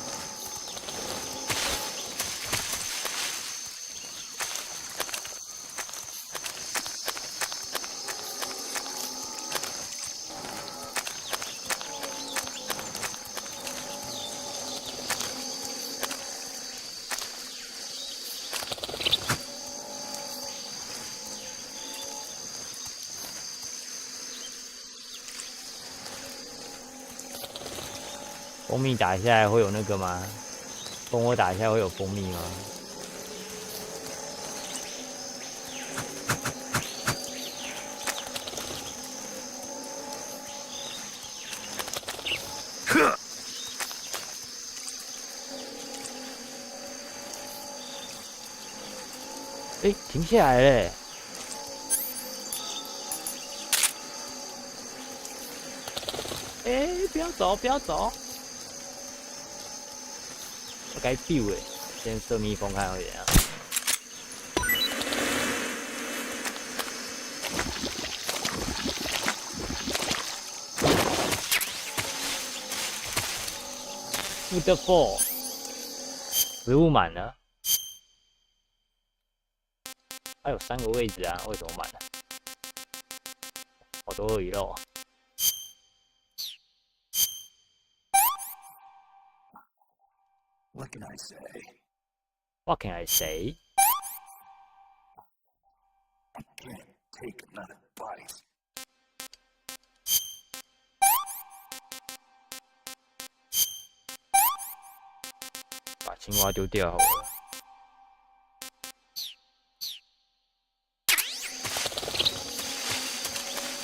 Speaker 1: 蜂蜜打下来会有那个吗？蜂窝打下来会有蜂蜜吗？哎，停下来嘞！哎，不要走，不要走！我该丢诶，先射蜜蜂看会怎样。Beautiful， 食物满了。还有3个位置啊，为什么满了？好多鳄鱼肉啊！
Speaker 2: What can I say?
Speaker 1: What can I say?
Speaker 2: I can't take another bite.
Speaker 1: 把青蛙丢掉好了。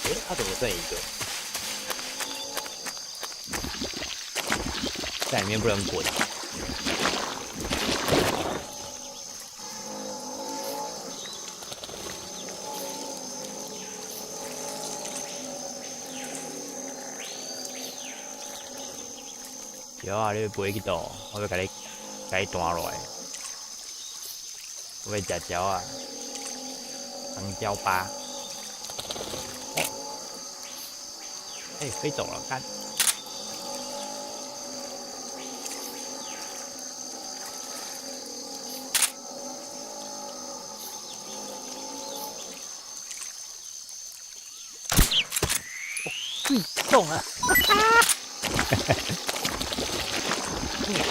Speaker 1: 诶，他怎么剩一个？在里面不能滚。 有啊，你不会去倒，我要给你弹落来。我要食蕉啊，香蕉吧。哦，哎，飞走了，干！哦，对，中了！哈哈。 鸟。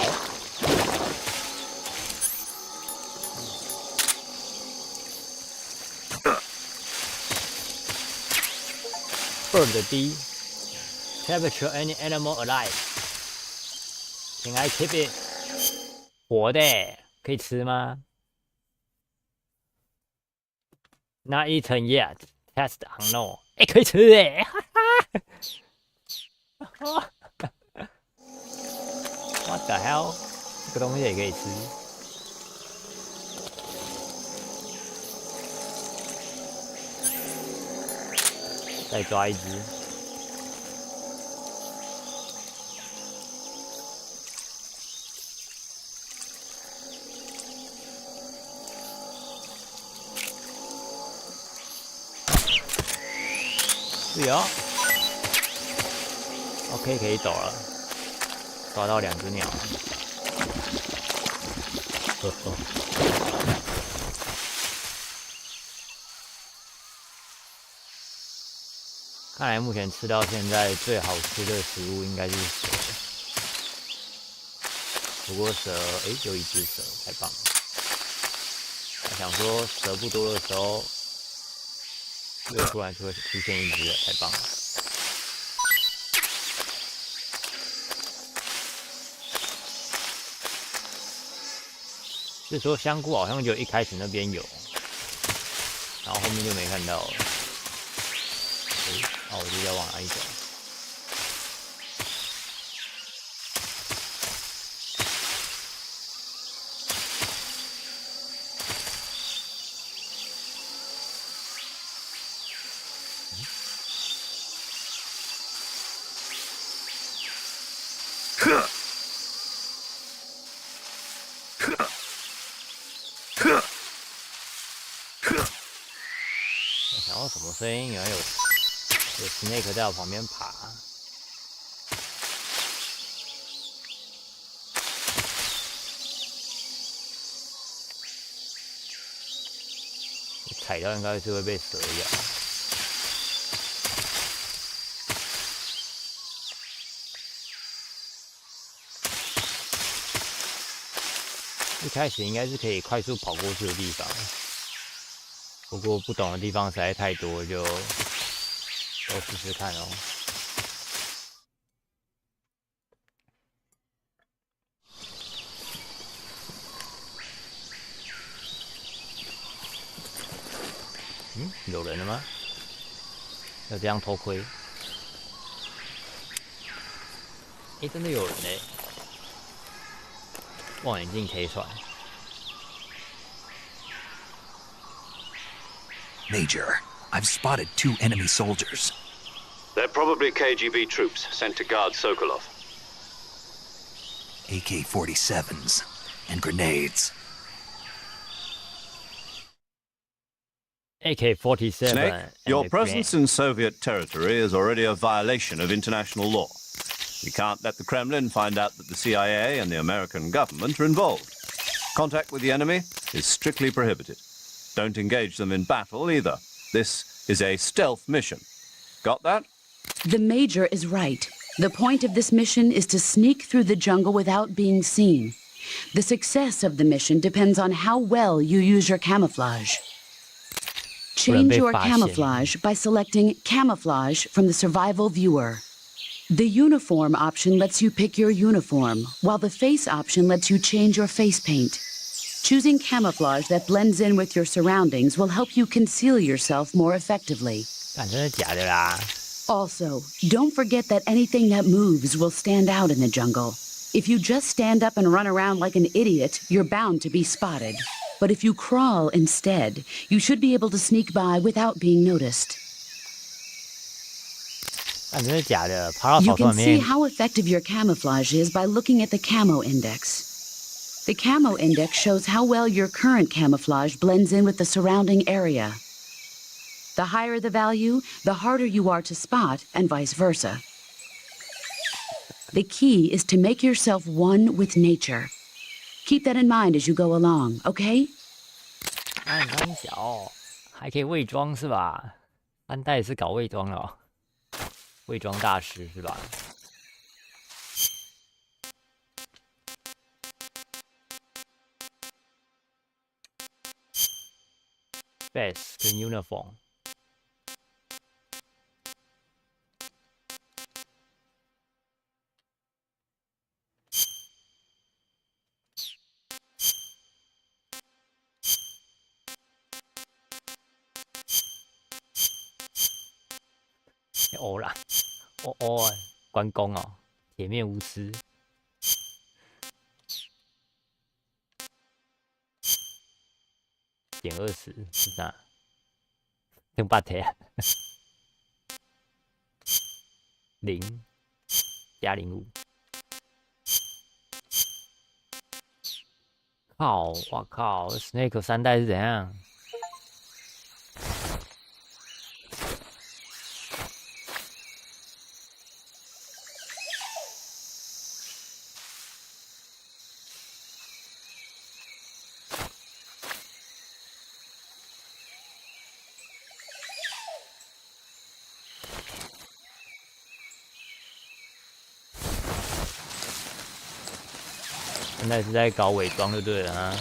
Speaker 1: Bird D. Capture any animal alive. Can I keep it? 活的，可以吃吗 ？Not eaten yet. Test unknown. 哎，可以吃哎！哈哈。What the hell？ 这个东西也可以吃。再抓一只。是哦。OK， 可以走了。 抓到2只鸟了，看来目前吃到现在最好吃的食物应该是蛇。不过蛇，哎，有一只蛇，太棒了！我想说蛇不多的时候，又突然就会出现一只了，太棒了！ 是说香菇好像就一开始那边有，然后后面就没看到了。我就要往哪里走？我想要什么声音？原来有 Snake 在我旁边爬。踩到应该是会被蛇咬。一开始应该是可以快速跑过去的地方，不过不懂的地方实在太多，就都试试看哦。有人了吗？要这样偷窥？真的有人嘞！望远镜可以传。
Speaker 2: Major, I've spotted 2 enemy soldiers.
Speaker 4: They're probably KGB troops sent to guard Sokolov.
Speaker 2: AK-47s and grenades.
Speaker 1: AK-47.
Speaker 4: Snake, your presence in Soviet territory is already a violation of international law. We can't let the Kremlin find out that the CIA and the American government are involved. Contact with the enemy is strictly prohibited. Don't engage them in battle either. This is a stealth mission. Got that?
Speaker 8: The Major is right. The point of this mission is to sneak through the jungle without being seen. The success of the mission depends on how well you use your camouflage. Change your camouflage by selecting Camouflage from the Survival Viewer. The Uniform option lets you pick your uniform, while the Face option lets you change your face paint. Choosing camouflage that blends in with your surroundings will help you conceal yourself more effectively.
Speaker 1: 真的假的啦？
Speaker 8: Also, don't forget that anything that moves will stand out in the jungle. If you just stand up and run around like an idiot, you're bound to be spotted. But if you crawl instead, you should be able to sneak by without being noticed.
Speaker 1: 真的假的？爬到
Speaker 8: You
Speaker 1: 草丛
Speaker 8: can
Speaker 1: 里
Speaker 8: see
Speaker 1: 面，
Speaker 8: how effective your camouflage is by looking at the camo index. The camo index shows how well your current camouflage blends in with the surrounding area. The higher the value, the harder you are to spot, and vice versa. The key is to make yourself one with nature. Keep that in mind as you go along, okay?
Speaker 1: 很很小，还可以伪装是吧？安代也是搞伪装的哦，伪装大师是吧？Vest 跟 uniform。啦，关公哦，铁面无私。减20是啥？用8贴0加05。靠！我靠 ，Snake 3代是怎样？现在是在搞伪装就对了啊。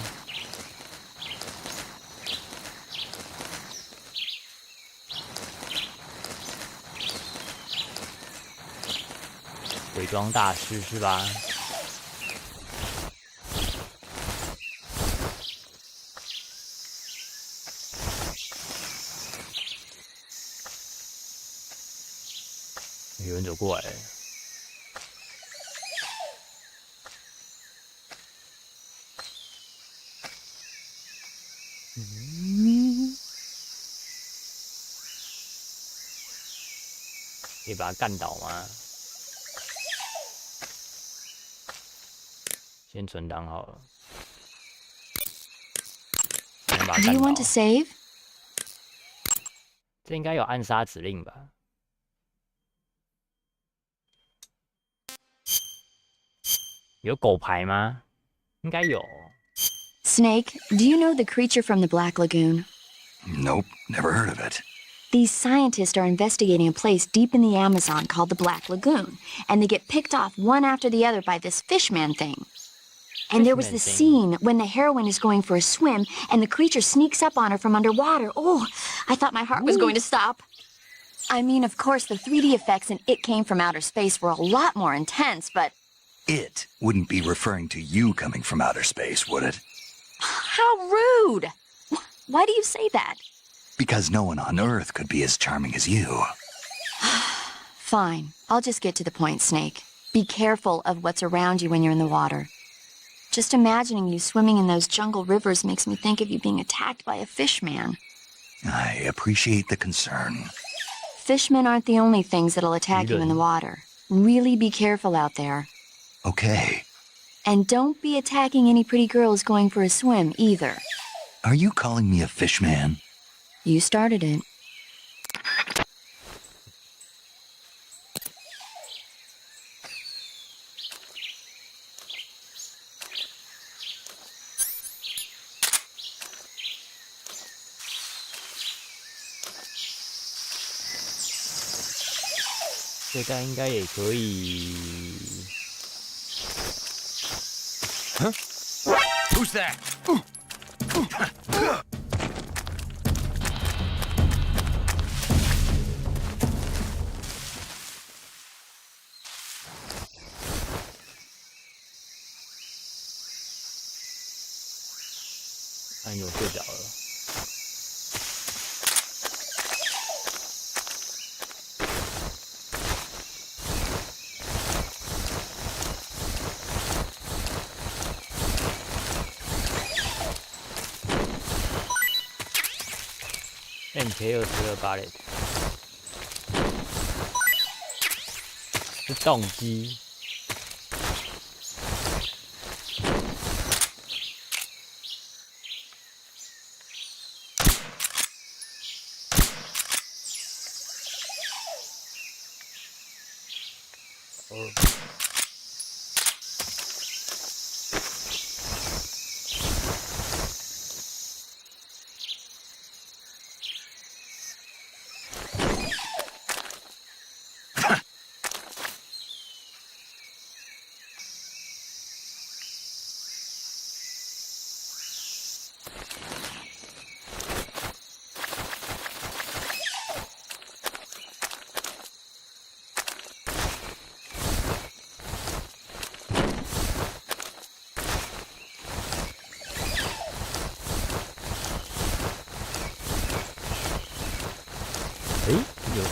Speaker 1: 伪装大师是吧？有人走过来了。可以把他干倒吗？先存档好了。把
Speaker 7: Do you want to save?
Speaker 1: 这应该有暗杀指令吧？有狗牌吗？应该有。
Speaker 7: Snake, do you know the creature from the Black Lagoon?
Speaker 2: Nope, never heard of it.
Speaker 7: These scientists are investigating a place deep in the Amazon called the Black Lagoon, and they get picked off one after the other by this fishman thing. And there was this scene when the heroine is going for a swim, and the creature sneaks up on her from underwater. Oh, I thought my heart was going to stop. I mean, of course, the 3D effects in It Came from Outer Space were a lot more intense, but...
Speaker 2: It wouldn't be referring to you coming from outer space, would it?
Speaker 7: How rude! Why do you say that?
Speaker 2: Because no one on Earth could be as charming as you.
Speaker 7: Fine. I'll just get to the point, Snake. Be careful of what's around you when you're in the water. Just imagining you swimming in those jungle rivers makes me think of you being attacked by a fishman.
Speaker 2: I appreciate the concern.
Speaker 7: Fishmen aren't the only things that'll attack you in the water. Really be careful out there.
Speaker 2: Okay.
Speaker 7: And don't be attacking any pretty girls going for a swim, either.
Speaker 2: Are you calling me a fishman?
Speaker 7: You started it.
Speaker 1: 这个应该也可以。
Speaker 2: Huh? Who's that?
Speaker 1: 哎呦，睡着了。MK22 Bullet 是动机。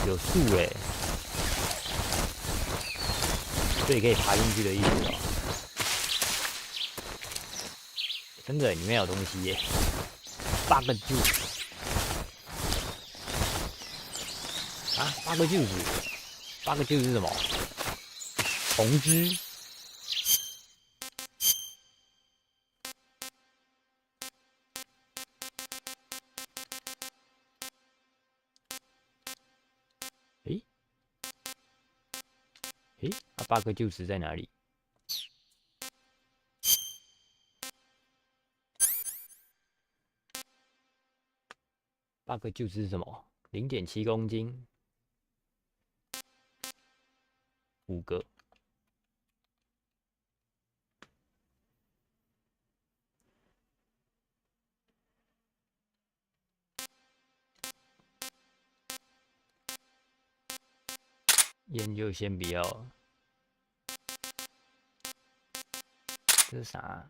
Speaker 1: 有树哎，所以可以爬进去的意思哦。真的，里面有东西耶，8个juice啊，8个juice，8个juice是什么？红汁。8个juice在哪里？8个juice是什么？0.7公斤，5个。烟就先不要了。这是啥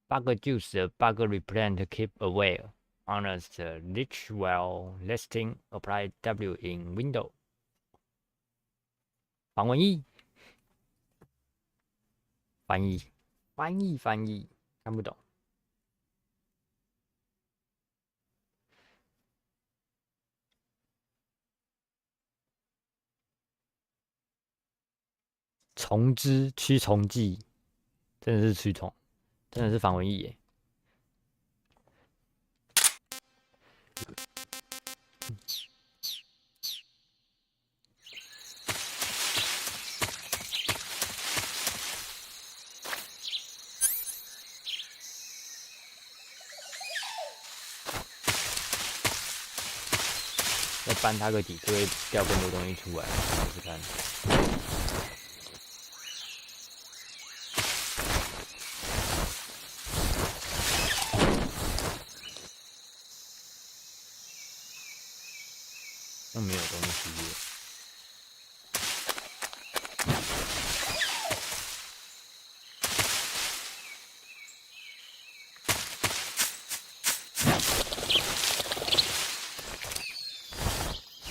Speaker 1: ？8个juice 8个 replant keep away honors the rich while resting apply W in window。防蚊液，翻译，看不懂。虫汁驱虫剂，真的是驱虫，真的是防蚊液耶。再搬它个底，就会掉更多东西出来。试试看。都没有东西耶。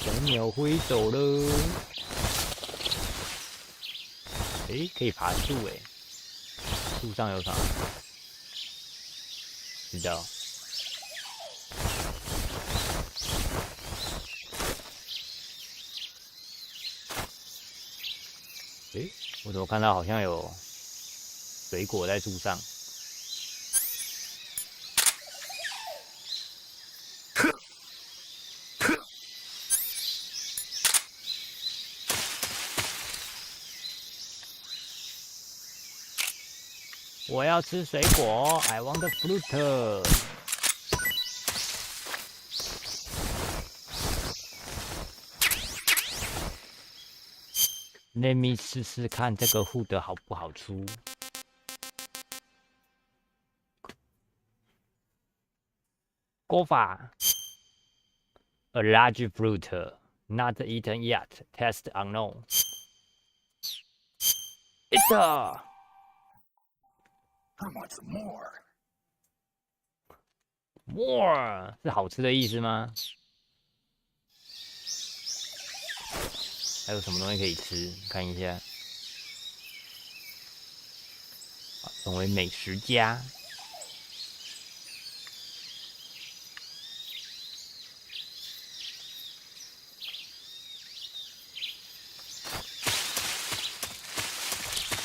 Speaker 1: 小鸟飞走了。诶，可以爬树诶，树上有啥？知道。诶，我怎么看到好像有水果在树上？我要吃水果 ，I want fruit。Let me 试试看这个 hood 好不好出。Gova a large fruit not eaten yet. Test unknown. It's a.
Speaker 2: I want some more.
Speaker 1: More 是好吃的意思吗？还有什么东西可以吃？看一下，成为美食家。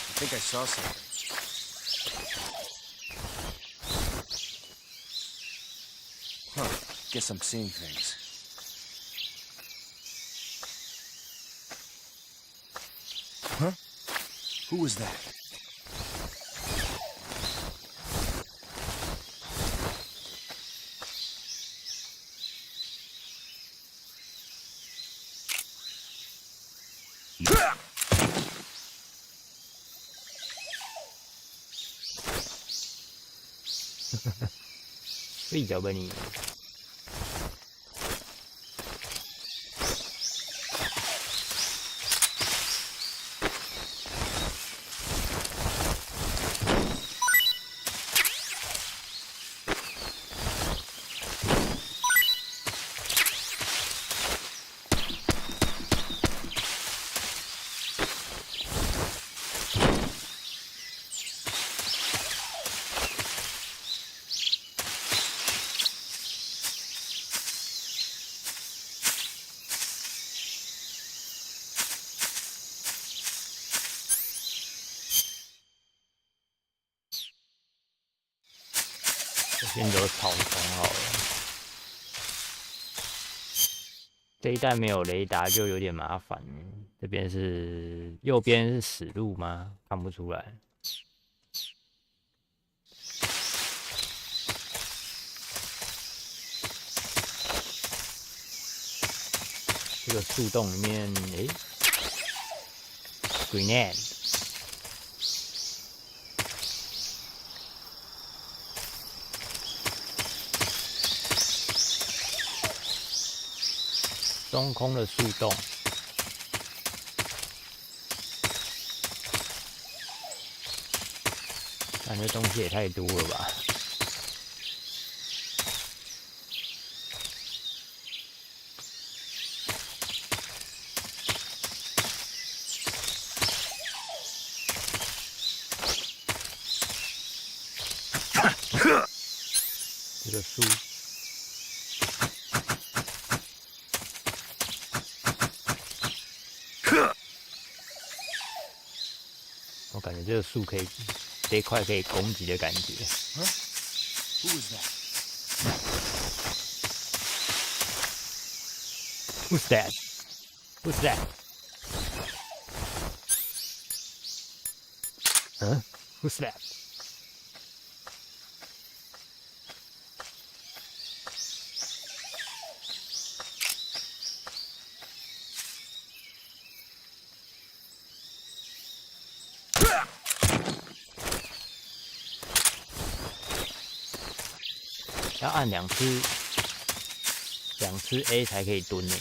Speaker 9: I think I saw something. Huh, guess I'm seeing things. Huh? Who was that?
Speaker 1: Hahaha. 睡着吧你。先走草丛好了。这一代没有雷达就有点麻烦。这边是右边是死路吗？看不出来。这个树洞里面，诶 ，grenade。中空的树洞，感觉东西也太多了吧？个树。我感觉这个树可以，这一块可以攻击的感觉。
Speaker 9: Who is that?
Speaker 1: Who's that? Who's that? Huh? Who's that? 要按2次 A 才可以蹲呢。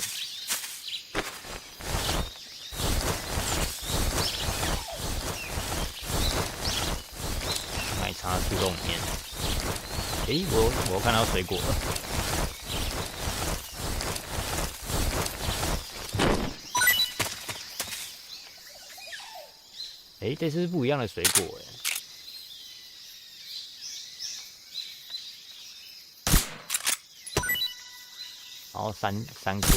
Speaker 1: 奶茶树洞里面，我看到水果了。这是不一样的水果然后三颗，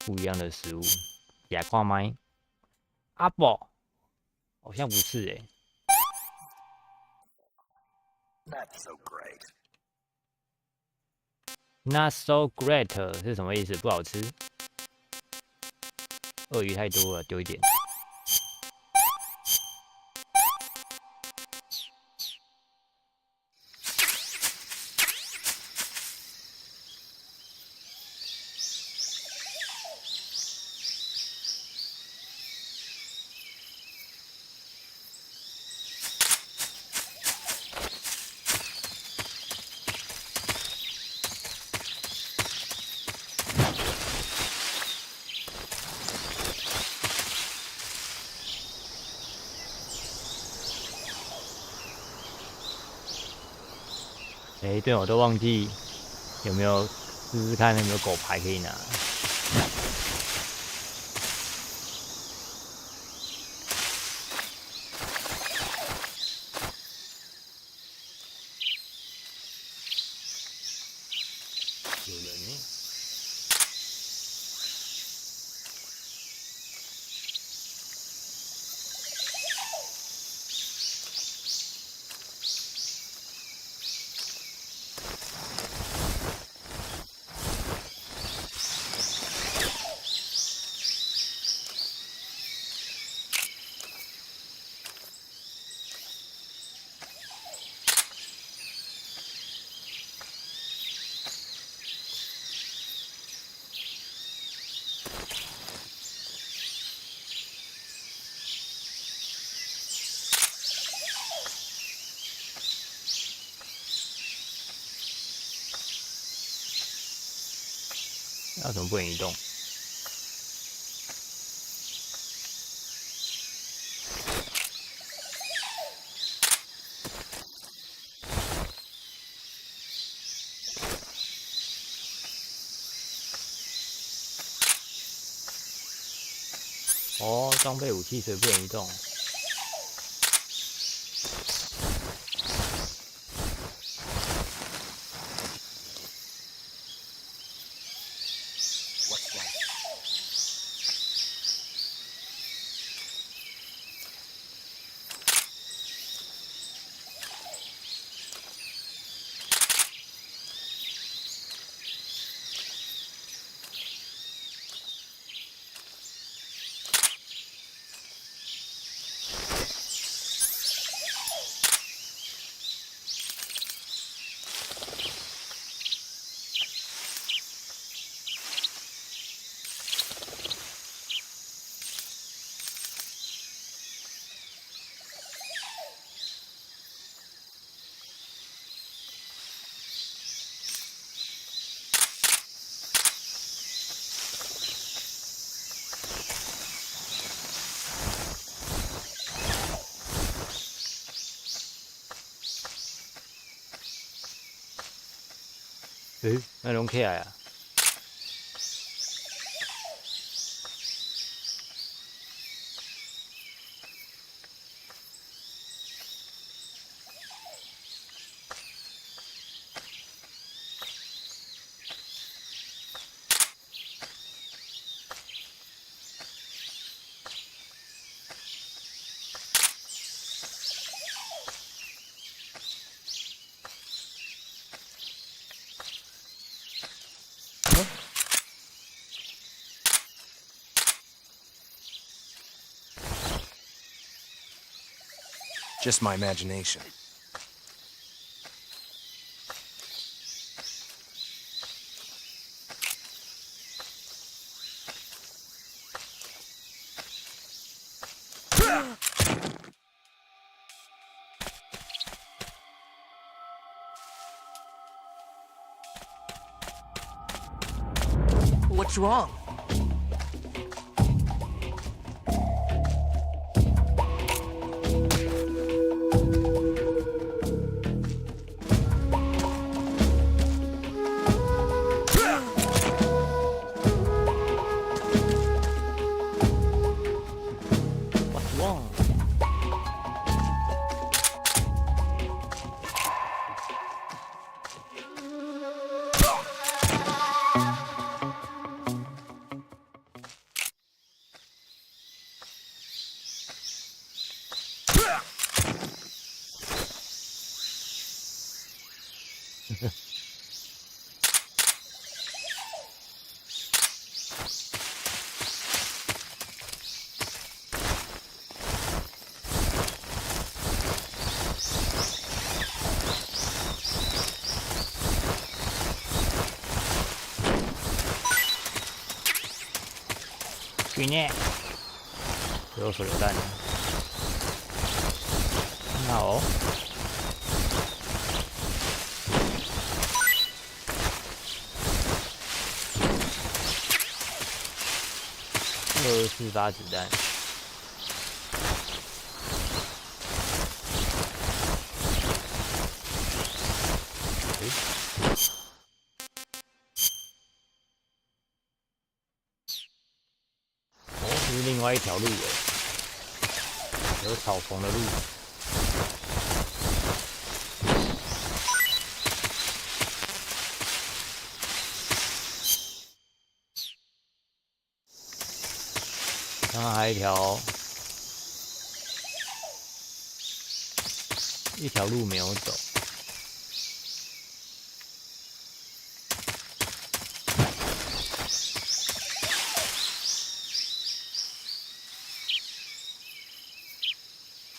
Speaker 1: 不一样的食物，亚跨麦，阿宝，好像不是
Speaker 2: Not so great.
Speaker 1: Not so great 是什么意思？不好吃？鳄鱼太多了，丢一点。对，我都忘记有没有试试看有没有狗牌可以拿。有人呢。那怎么不能移动？哦，装备武器所以不能移动。那拢起来啊！
Speaker 9: Just my imagination.
Speaker 10: What's wrong?
Speaker 1: What's wrong? 去呢，有手榴弹，很好哦。24发子弹。这是另外一条路耶，有草丛的路。然后还有一条路没有走。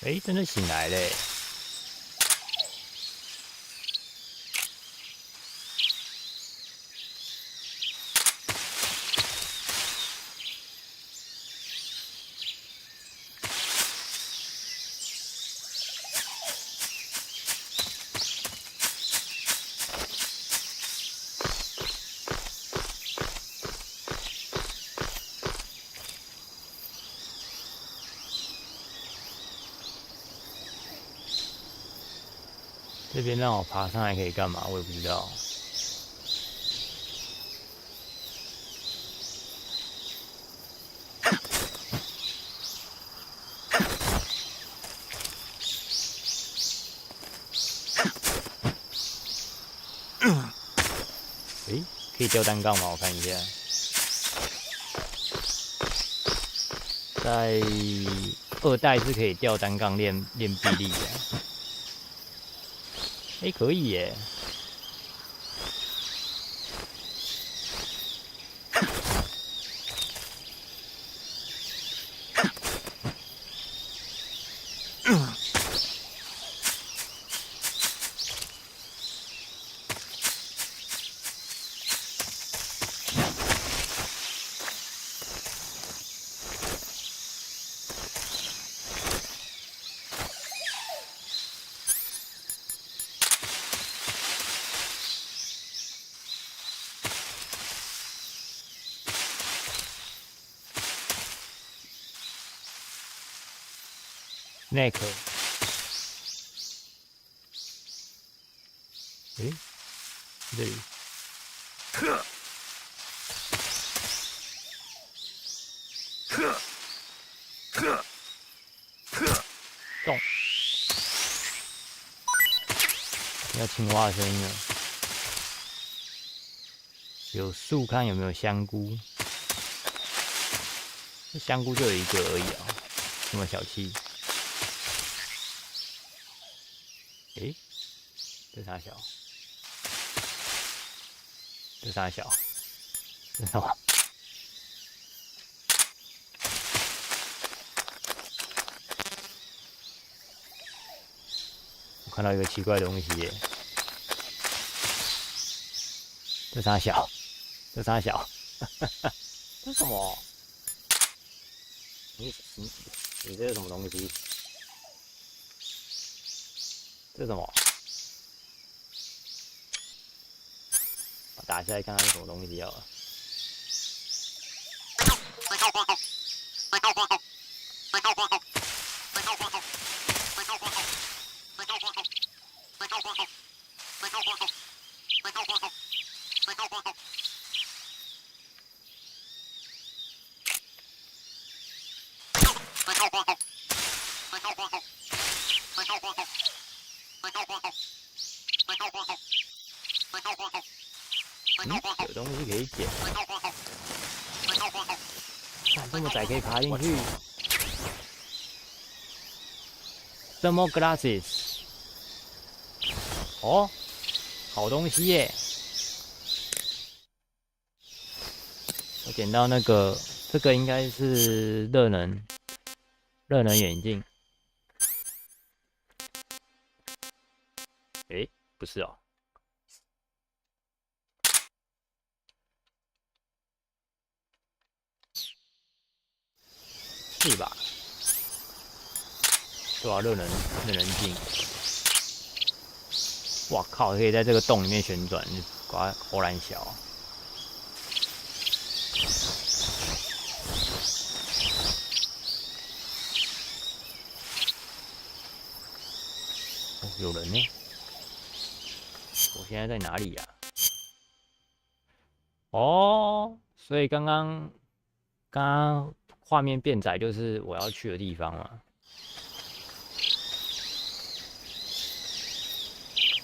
Speaker 1: 哎，真的醒来嘞！这边让我爬上来可以干嘛？我也不知道。诶，可以吊单杠吗？我看一下，在2代是可以吊单杠练臂力的。哎，可以耶！那颗，诶，这里，动，要青蛙的声音了。有树，看有没有香菇。这香菇就有一个而已啊，这么小气。诶，这啥小？这啥小？这什么？我看到一个奇怪的东西耶，这啥小？这啥小？这什么？你这是什么东西？这什么？我打下来看看是什么东西好了。有东西可以捡，看这么窄可以爬进去。什么 glasses？ 哦，好东西耶！我捡到那个，这个应该是热能眼镜。诶，不是哦。是吧？对啊，热能镜。哇靠！可以在这个洞里面旋转，刮好难小。哦，有人呢！我现在在哪里呀？哦，所以刚刚画面变窄，就是我要去的地方嘛。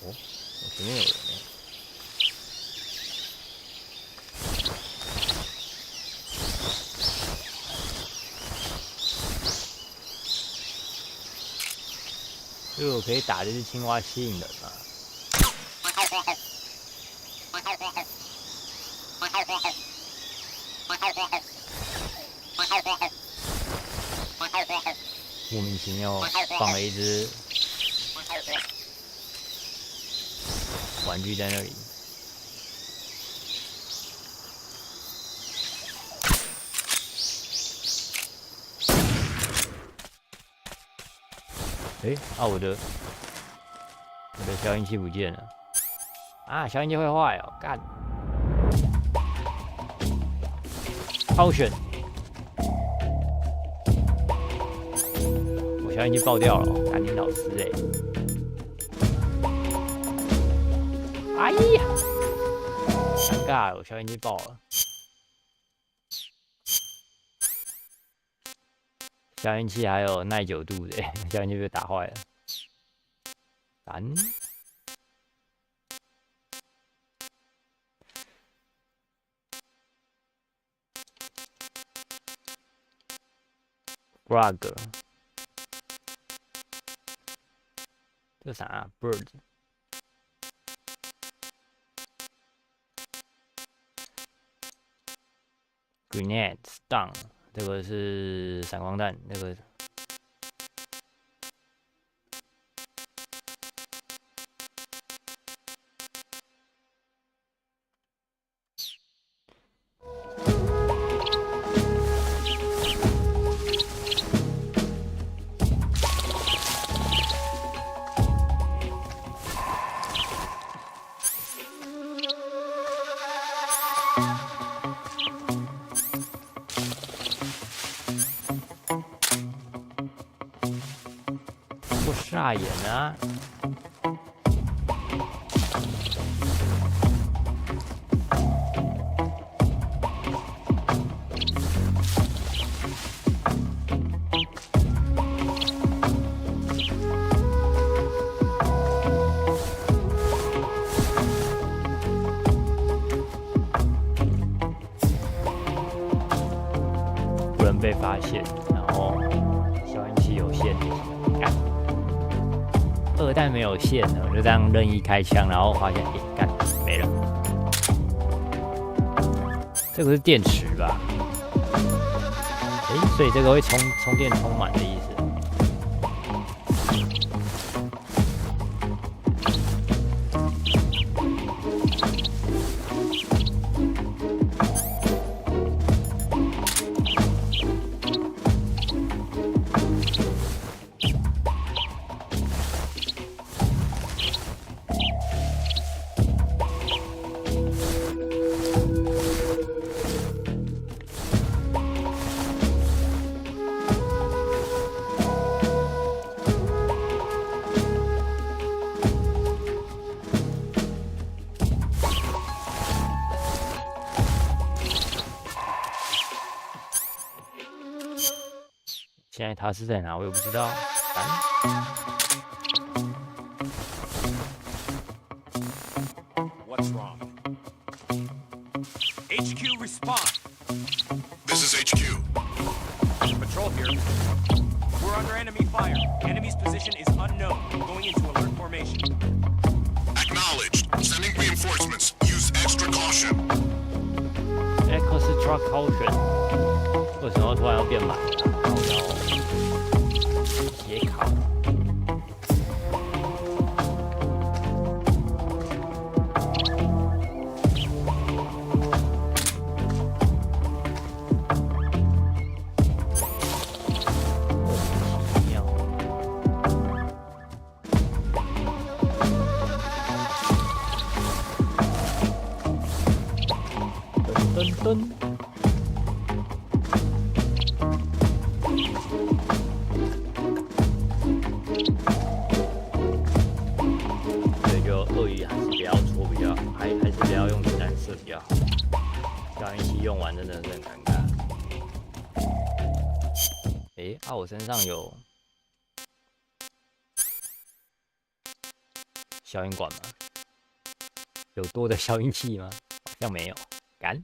Speaker 1: 哦，我前面有人呢。所以我可以打这只青蛙吸引人嘛。莫名其妙放了一只玩具在那里。我的消音器不见了啊！消音器会坏哦，干！超选！我消音器爆掉了，干你老师哎！哎呀，尴尬了，我消音器爆了。消音器还有耐久度的，消音器被打坏了。干，Rug， 这啥啊 ？Bird。Grenade Stun， 这个是闪光弹，那个不煞眼啊！不能被发现，然后消音器有线。二弹没有线的，我就这样任意开枪，然后发现干没了。这个是电池吧？所以这个会充电充满的意思。现在它是在哪我也不知道。
Speaker 10: What's wrong? HQ respond.
Speaker 3: This is HQ.
Speaker 10: Patrol here. We're under enemy fire. Enemy's position is unknown. Going into alert formation.
Speaker 3: Acknowledged. Sending reinforcements. Use extra caution.
Speaker 1: Extra caution。为什么突然要变满了？写考。灯，所以就鳄鱼还是不要搓比较好，还是不要用蓝色比较好。消音器用完真的是很尴尬。我身上有消音管吗？有多的消音器吗？好像没有。干。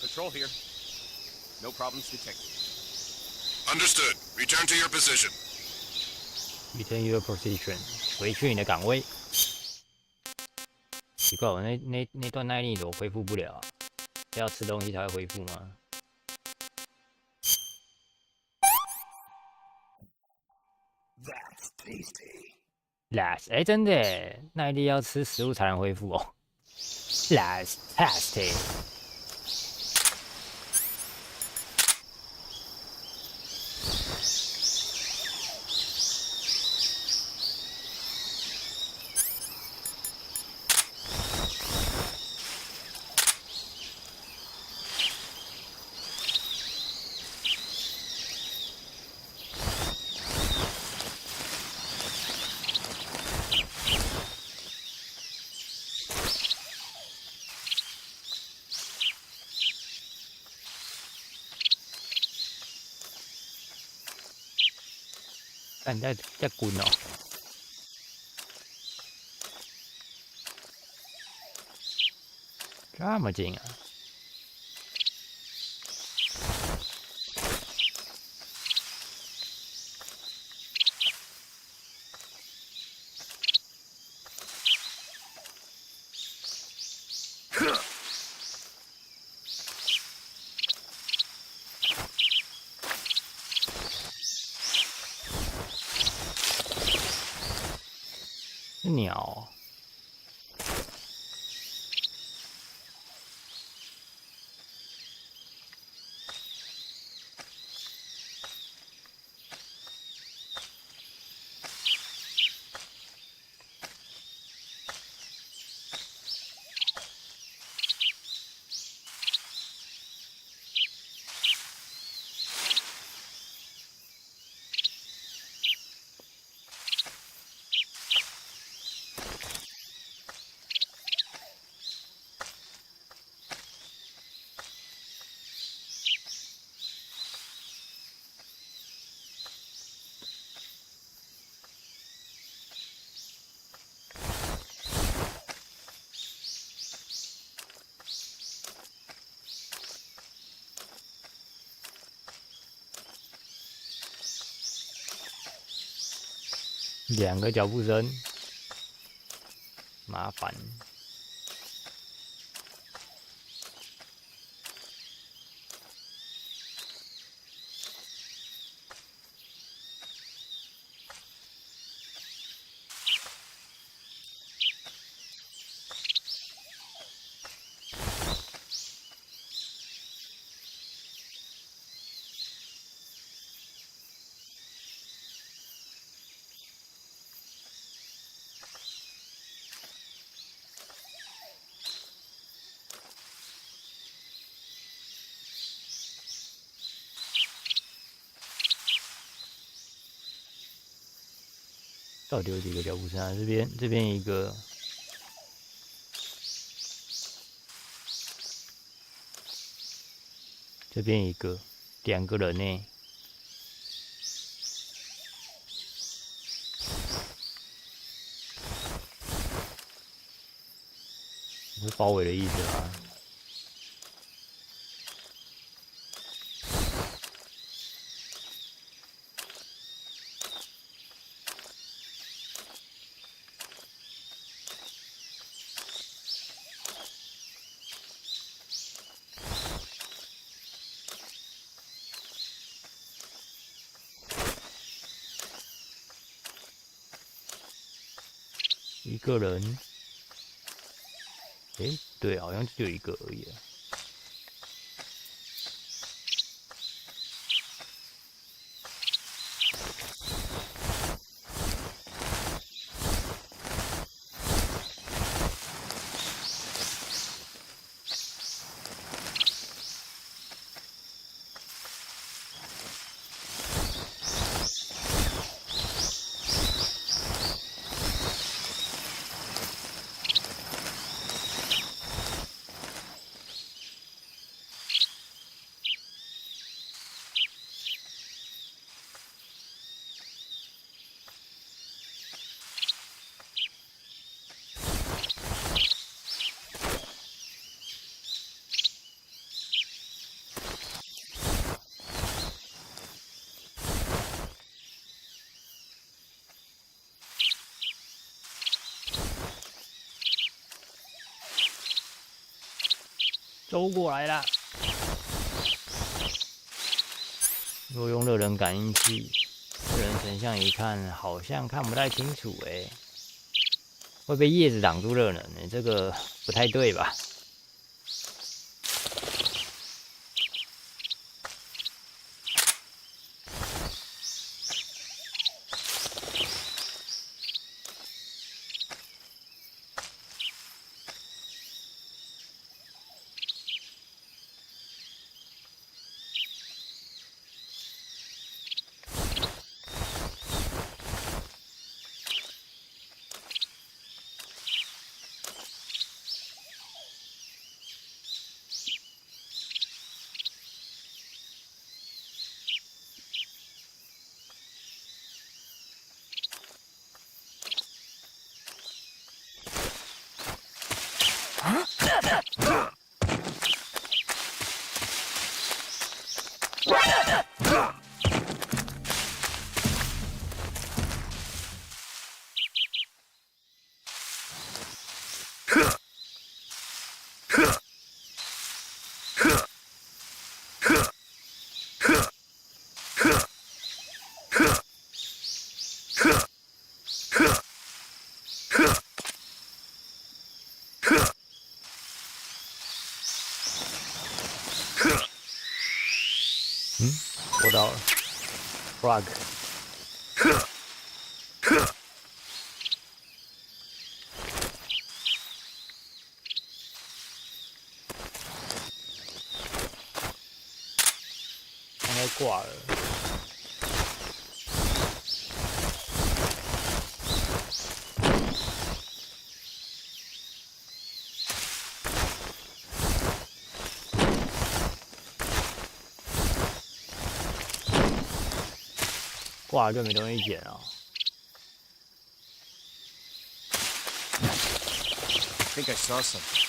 Speaker 10: Patrol here. No problems detected.
Speaker 3: Understood. Return to your position.
Speaker 1: Return your position. 回去你的岗位。奇怪，我那段耐力我恢复不了啊，要吃东西才会恢复吗
Speaker 6: That's tasty.？That's
Speaker 1: 真的，耐力要吃食物才能恢复哦。That's tasty. 你在滚哦！这么近啊！是鸟哦。2个脚步声，麻烦。到底有几个脚步声啊？这边一个，这边一个，2个人呢。是包围的意思吗？一个人，对，好像就一个而已了。走过来了。若用热能感应器，热能成像一看，好像看不太清楚会被叶子挡住热能这个不太对吧？捉到了 ，frog。应该挂了。挂了就没东西捡啊。
Speaker 9: I think I saw something.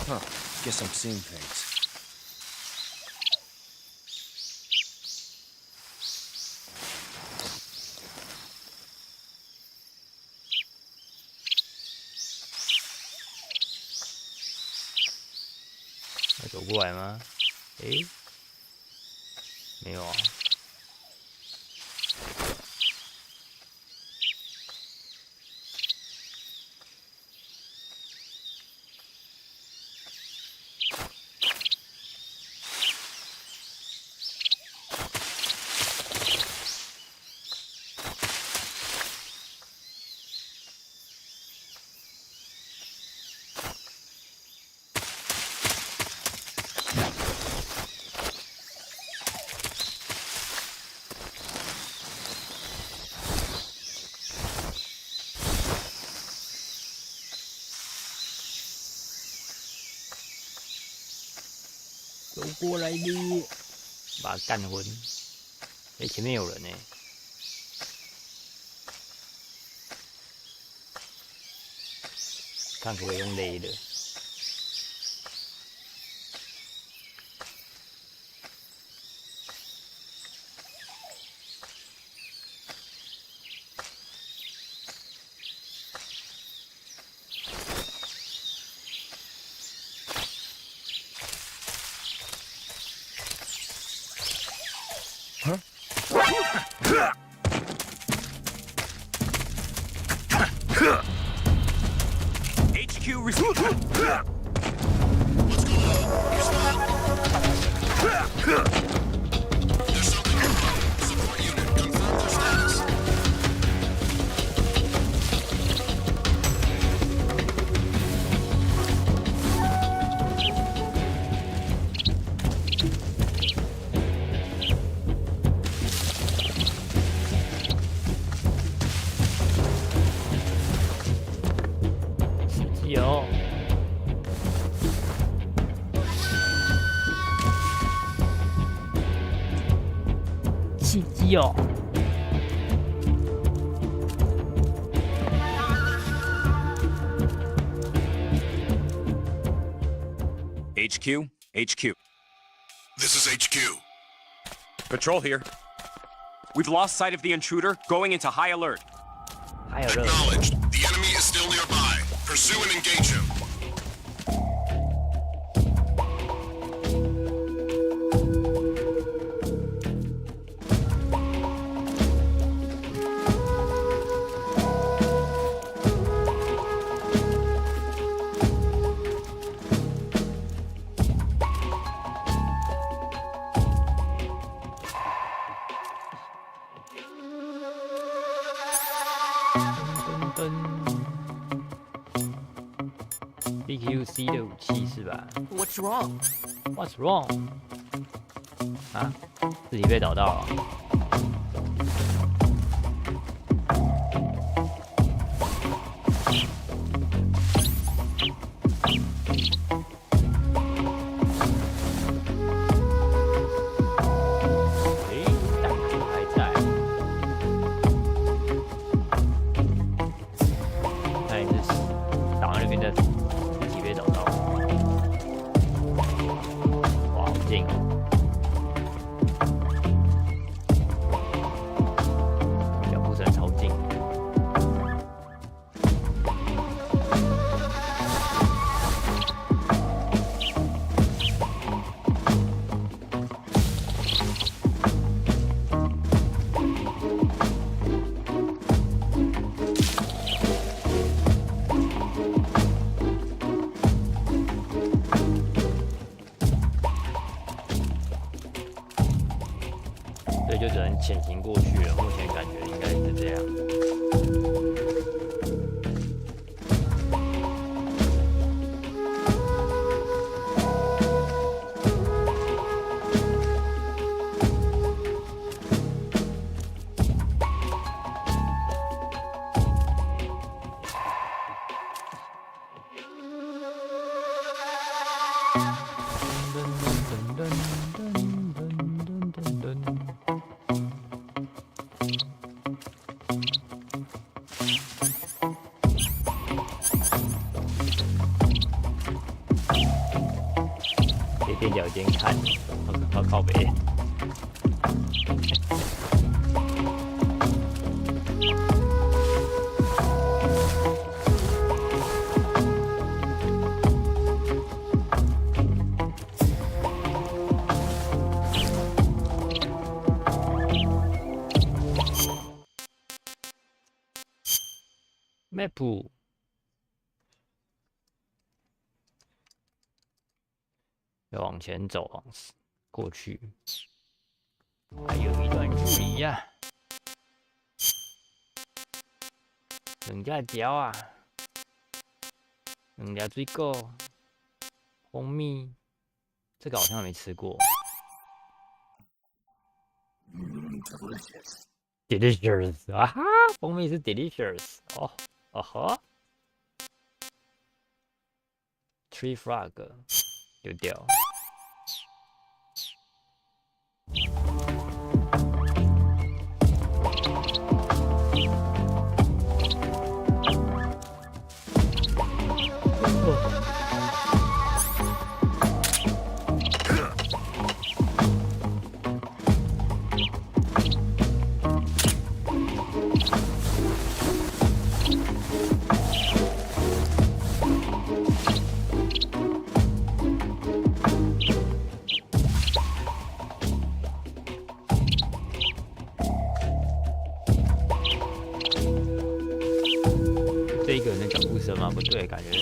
Speaker 9: Huh. Guess I'm seeing things.
Speaker 1: 要走过来吗？诶，没有啊。走过来哩，把他干昏。哎，前面有人呢。看可不可以用勒的。
Speaker 10: HQ receive.
Speaker 1: 有。
Speaker 10: HQ, HQ.
Speaker 3: This is HQ.
Speaker 10: Patrol here. We've lost sight of the intruder, going into high alert.
Speaker 1: High alert.
Speaker 3: Acknowledged. The enemy is still nearby. Pursue and engage him.
Speaker 1: DQC 的武器是吧
Speaker 11: What's wrong?
Speaker 1: What's wrong? 啊，自己被找到了。诶，弹壳还在。看你是挡在那边的。被找到，哇，好近哦！脚步声超近。潜行过去了，目前感觉应该是这样。边聊边看，我靠北。map。要往前走，过去，还有一段距离呀、两只条啊，两只水果，蜂蜜，这个好像没吃过。delicious 啊哈，蜂蜜是 delicious 哦，哦呵 ，tree frog 丢掉。这一个人的脚步声吗？不对，感觉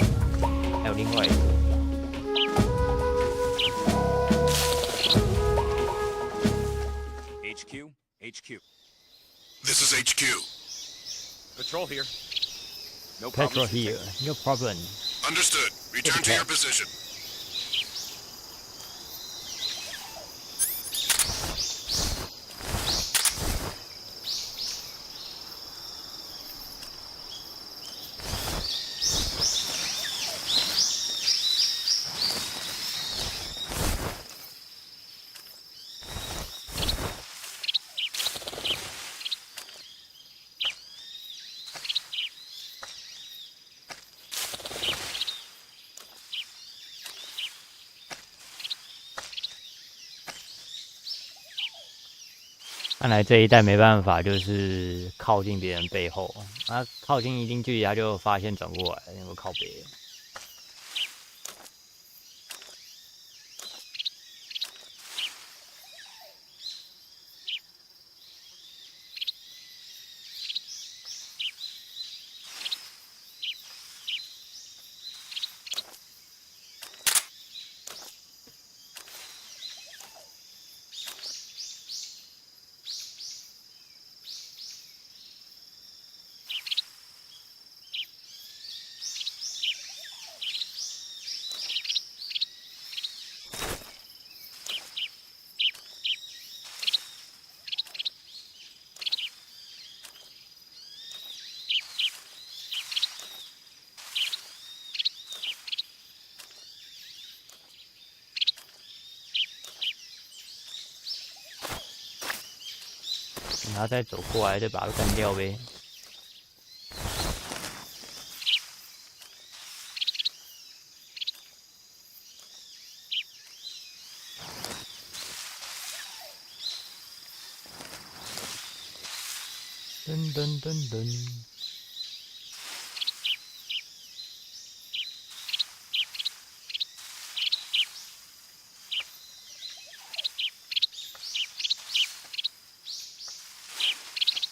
Speaker 1: 还有另外一个。
Speaker 10: HQ, HQ.
Speaker 3: This is HQ.
Speaker 10: Patrol here. No
Speaker 1: Petrol
Speaker 10: problem.
Speaker 1: here, no problem.
Speaker 3: Understood. Return to your position.
Speaker 1: 看来这一代没办法，就是靠近别人背后，他靠近一定距离，他就发现转过来，那个靠北。然后再走过来，再把它干掉呗。噔噔噔噔。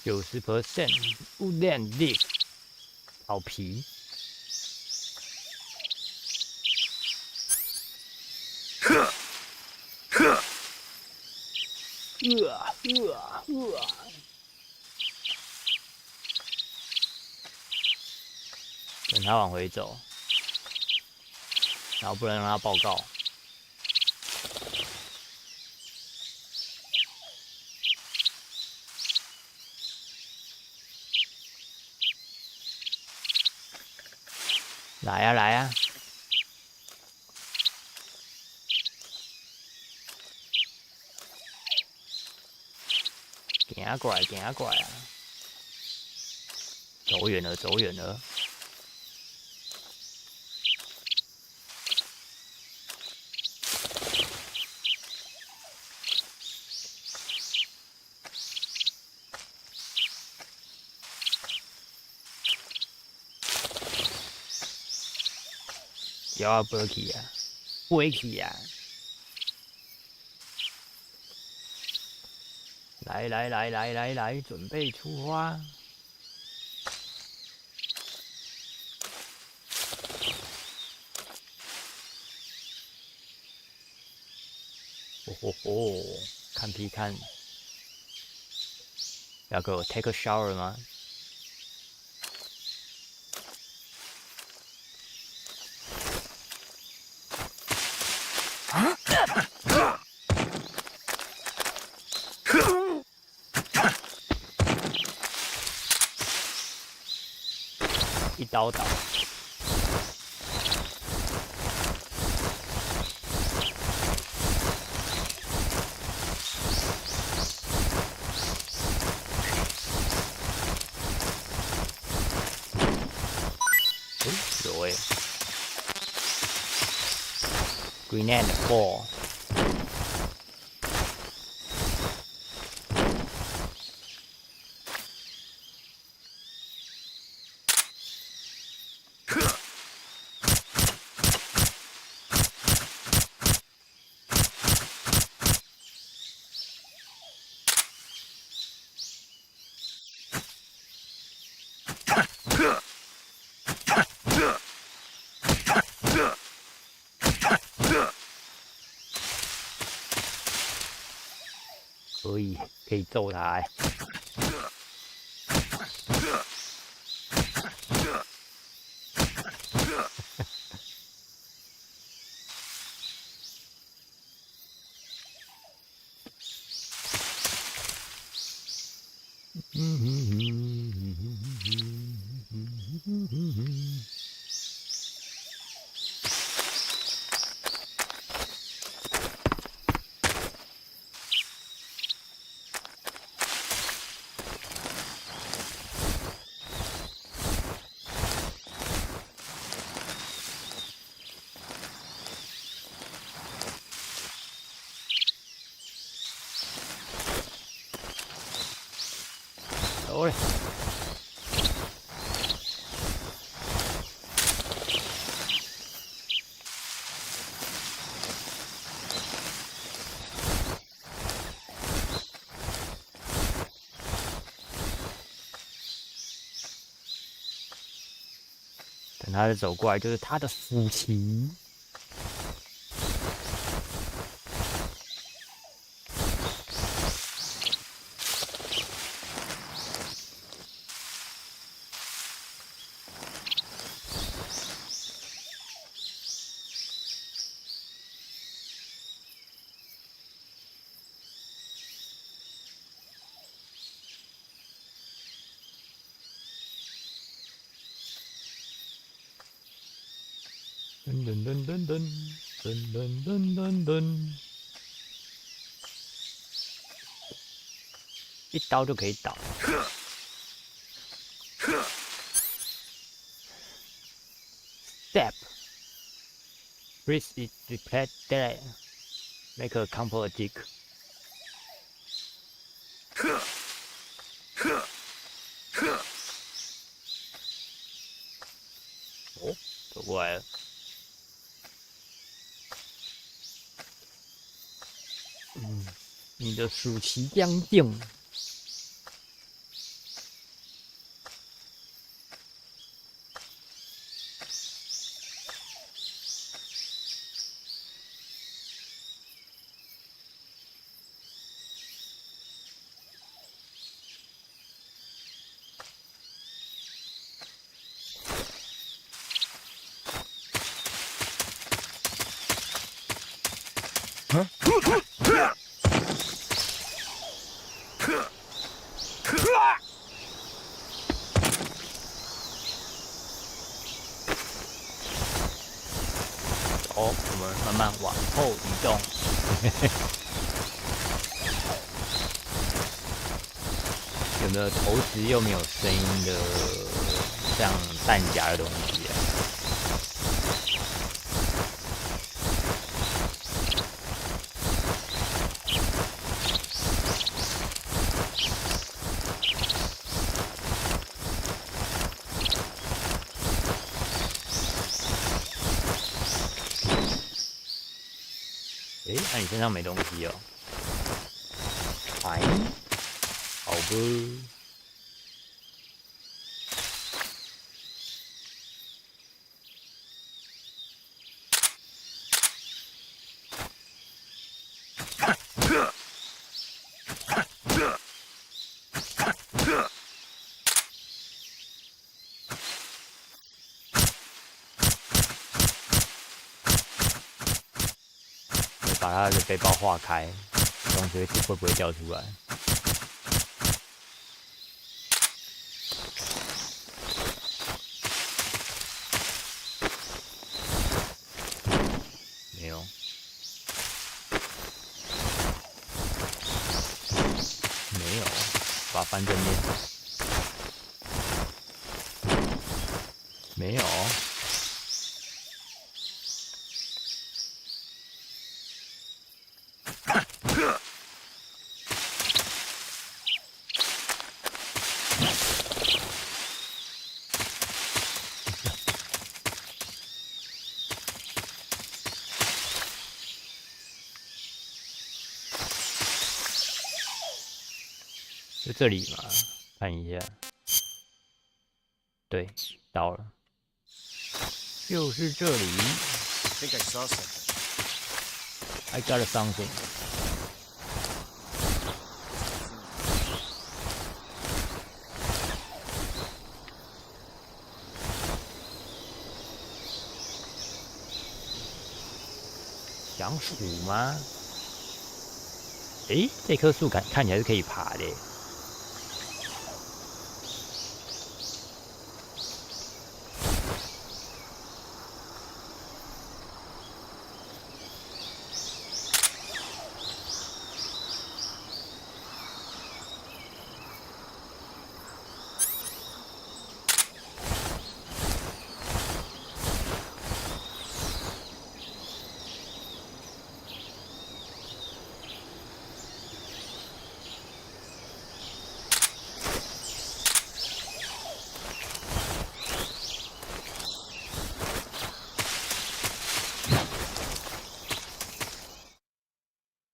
Speaker 1: 90% 物链力，草皮。等他往回走，然后不能让他报告。来呀、来呀、行过来，行过来啊！走远了，走远了。要不去啊，不会去啊！来来来来来来，准备出发！哦吼吼，看屁看！要给我 take a shower 吗？一刀倒。有诶 ，Grenade Ball。可以揍他欸。走嘞！等他走过来，就是他的夫妻。噔噔噔噔噔噔噔噔噔噔，一刀就可以倒。Step. Press it, repeat that. Make a combo attack. 哦，走过来了。你的暑期将定。我们慢慢往后移动。有没有投掷又没有声音的像弹夹的东西啊？那你身上没东西哦。哎，好吧。把他的背包化开，东西会不会掉出来？没有，没有，把它翻正面，没有。就这里嘛，看一下，对，到了，就是这里。
Speaker 9: I think I saw something.
Speaker 1: I got something. 想鼠吗？诶，这棵树看起来是可以爬的。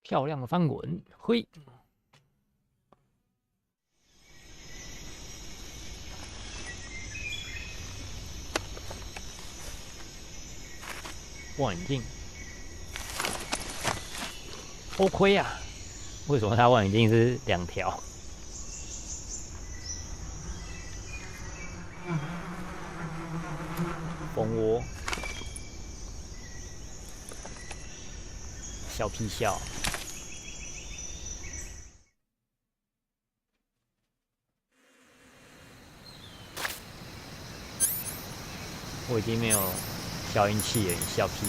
Speaker 1: 漂亮的翻滚，嘿！望远镜，偷窥啊！为什么它望远镜是2条？蜂窝，笑屁笑。我已经没有消音器了，你笑屁！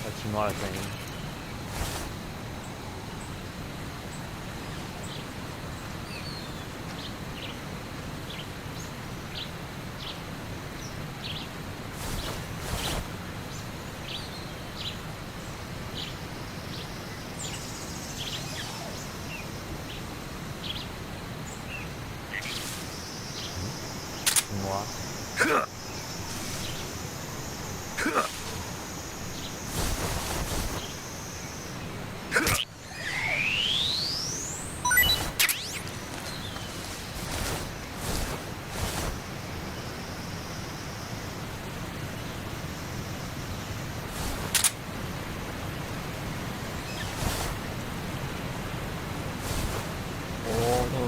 Speaker 1: 有青蛙的声音。青蛙。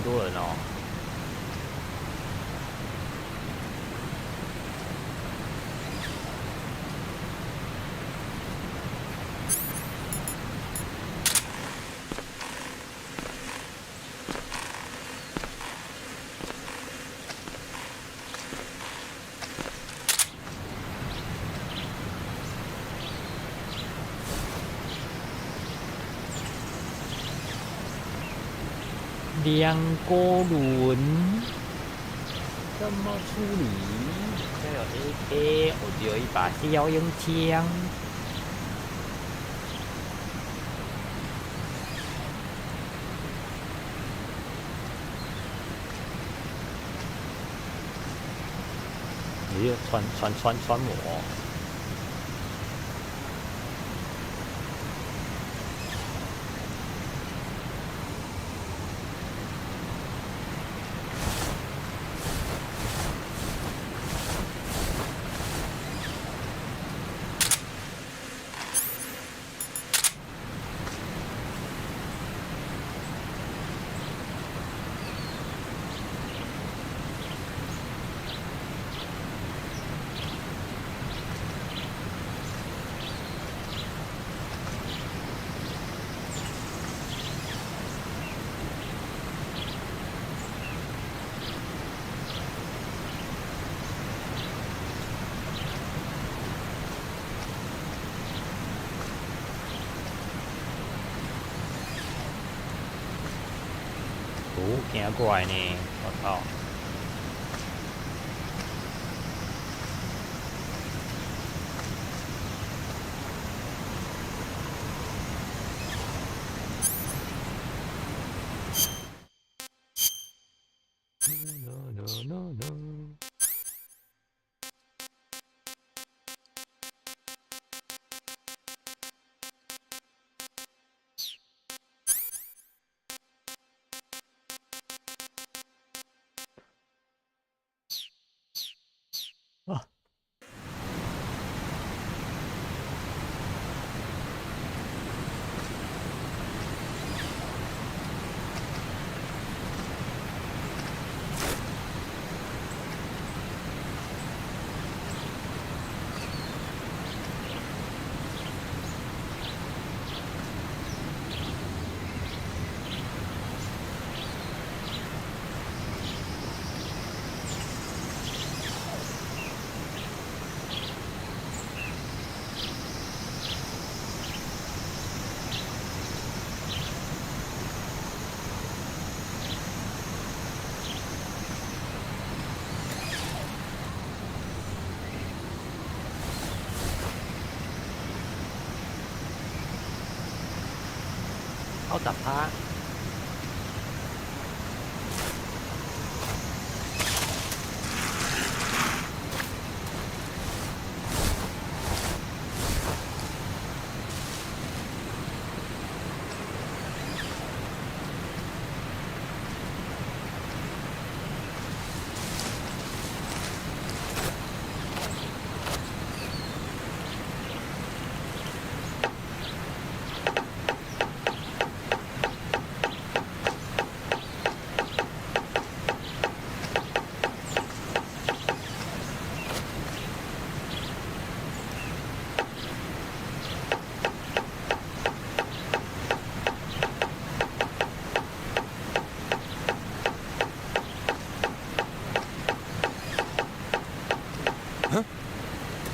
Speaker 1: 多人哦。两锅轮怎么处理？这有 AK， 我只有一把消音枪。只有穿模。行过来呢，我操！เอาตับพระ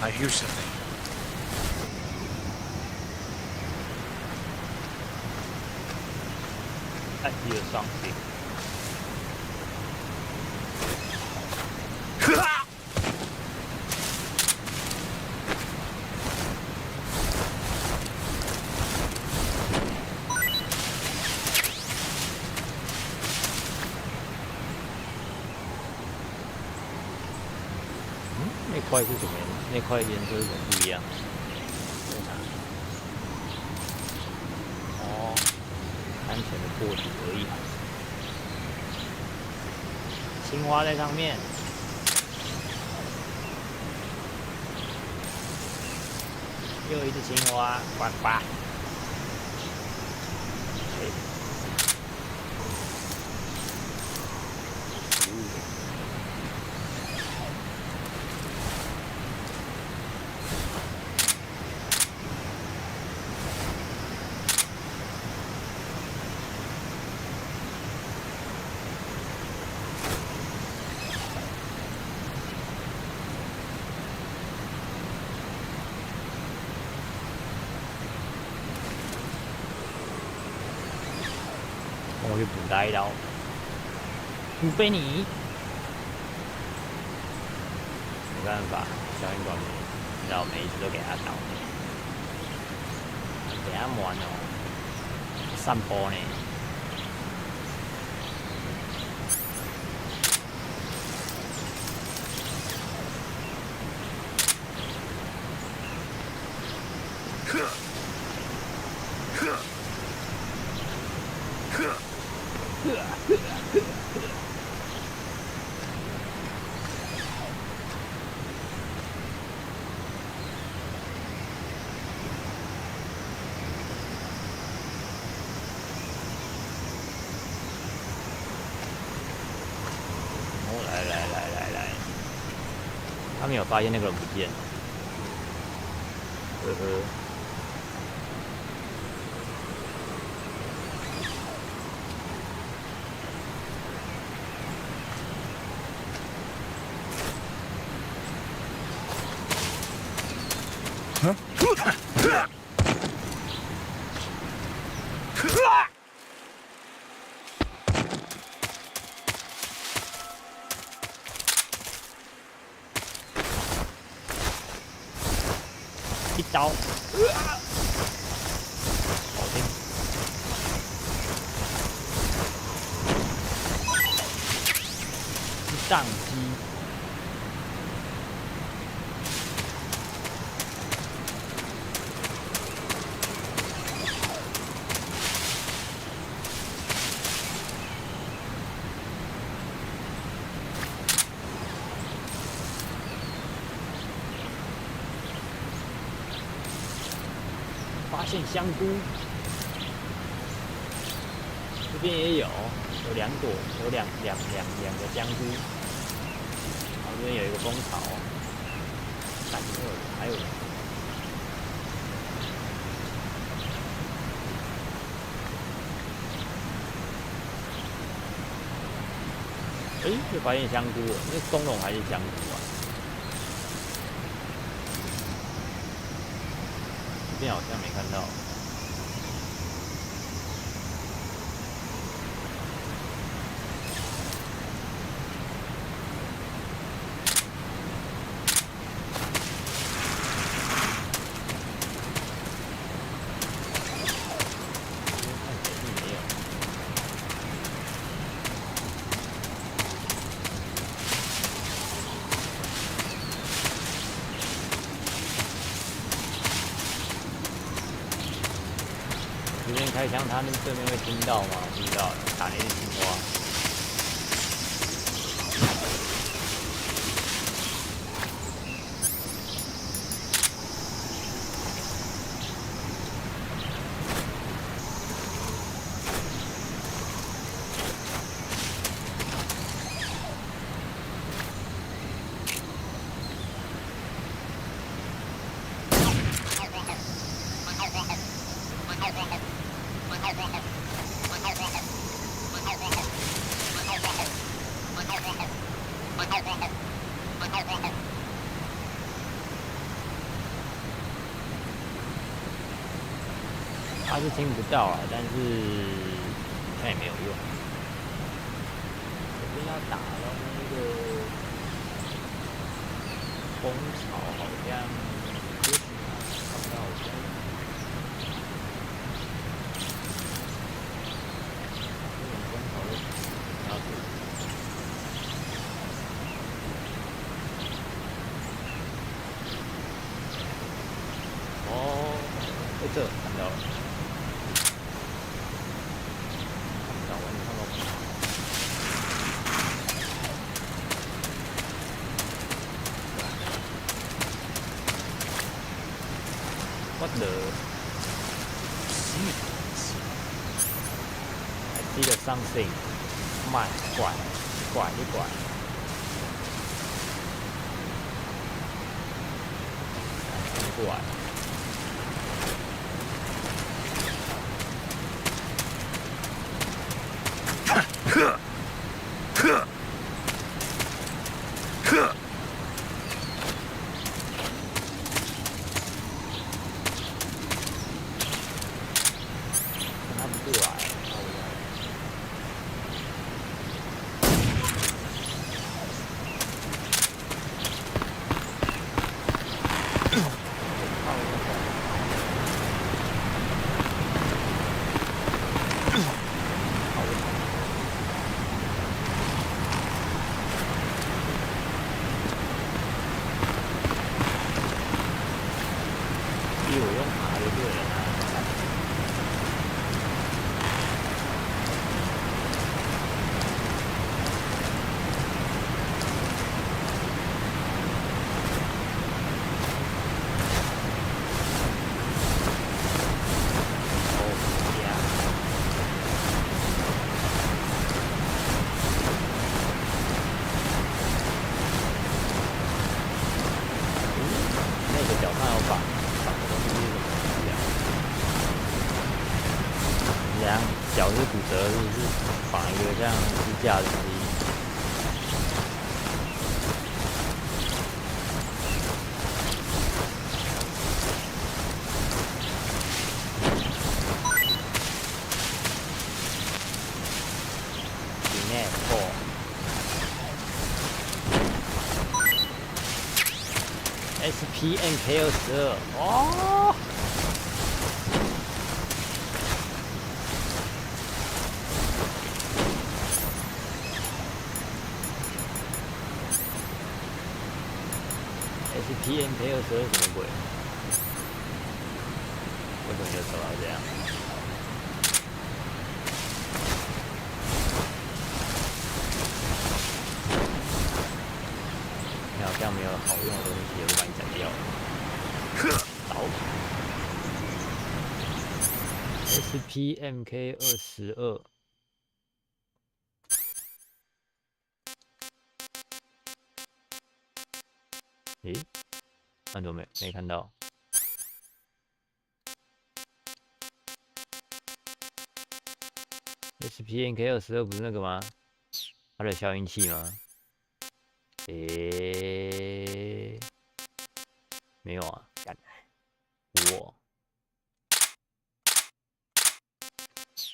Speaker 9: I hear something.
Speaker 1: I hear something. Hmm? 那块是什么？那块颜色是怎么不一样？为啥？哦，安全的过渡而已。青蛙在上面。又一只青蛙，呱呱。去捕他一刀，不被你。没办法，小英馆你知道每一次都给他倒霉，给他玩哦，散播呢。他们有发现那个人不见了，呵呵。一刀，好听。宕机。发现香菇，这边也有2朵，有两个香菇，然后这边有一个蜂巢，还有人，又发现香菇了，那是松茸还是香菇啊？这边好像没看到。这边开枪，他们这边会听到吗？不知道，打那些青蛙。他是听不到啊，但是好像也没有用。这边要打到那个蜂巢，好像看不到好像。蜂巢的要死。哦，这看到了。What the? I see the something. 慢，拐，一拐。过来。他不过来，就对了啊。脚是骨折，是不是绑一个像支架的东西？里面破。SPNK22哦。SPNK22什么鬼？为什么就走到这样？你好像没有好用的东西，我把你斩掉了。倒。SPMK22。诶，那怎么没看到？SPNK22不是那个吗？它的消音器吗？诶，没有啊，干我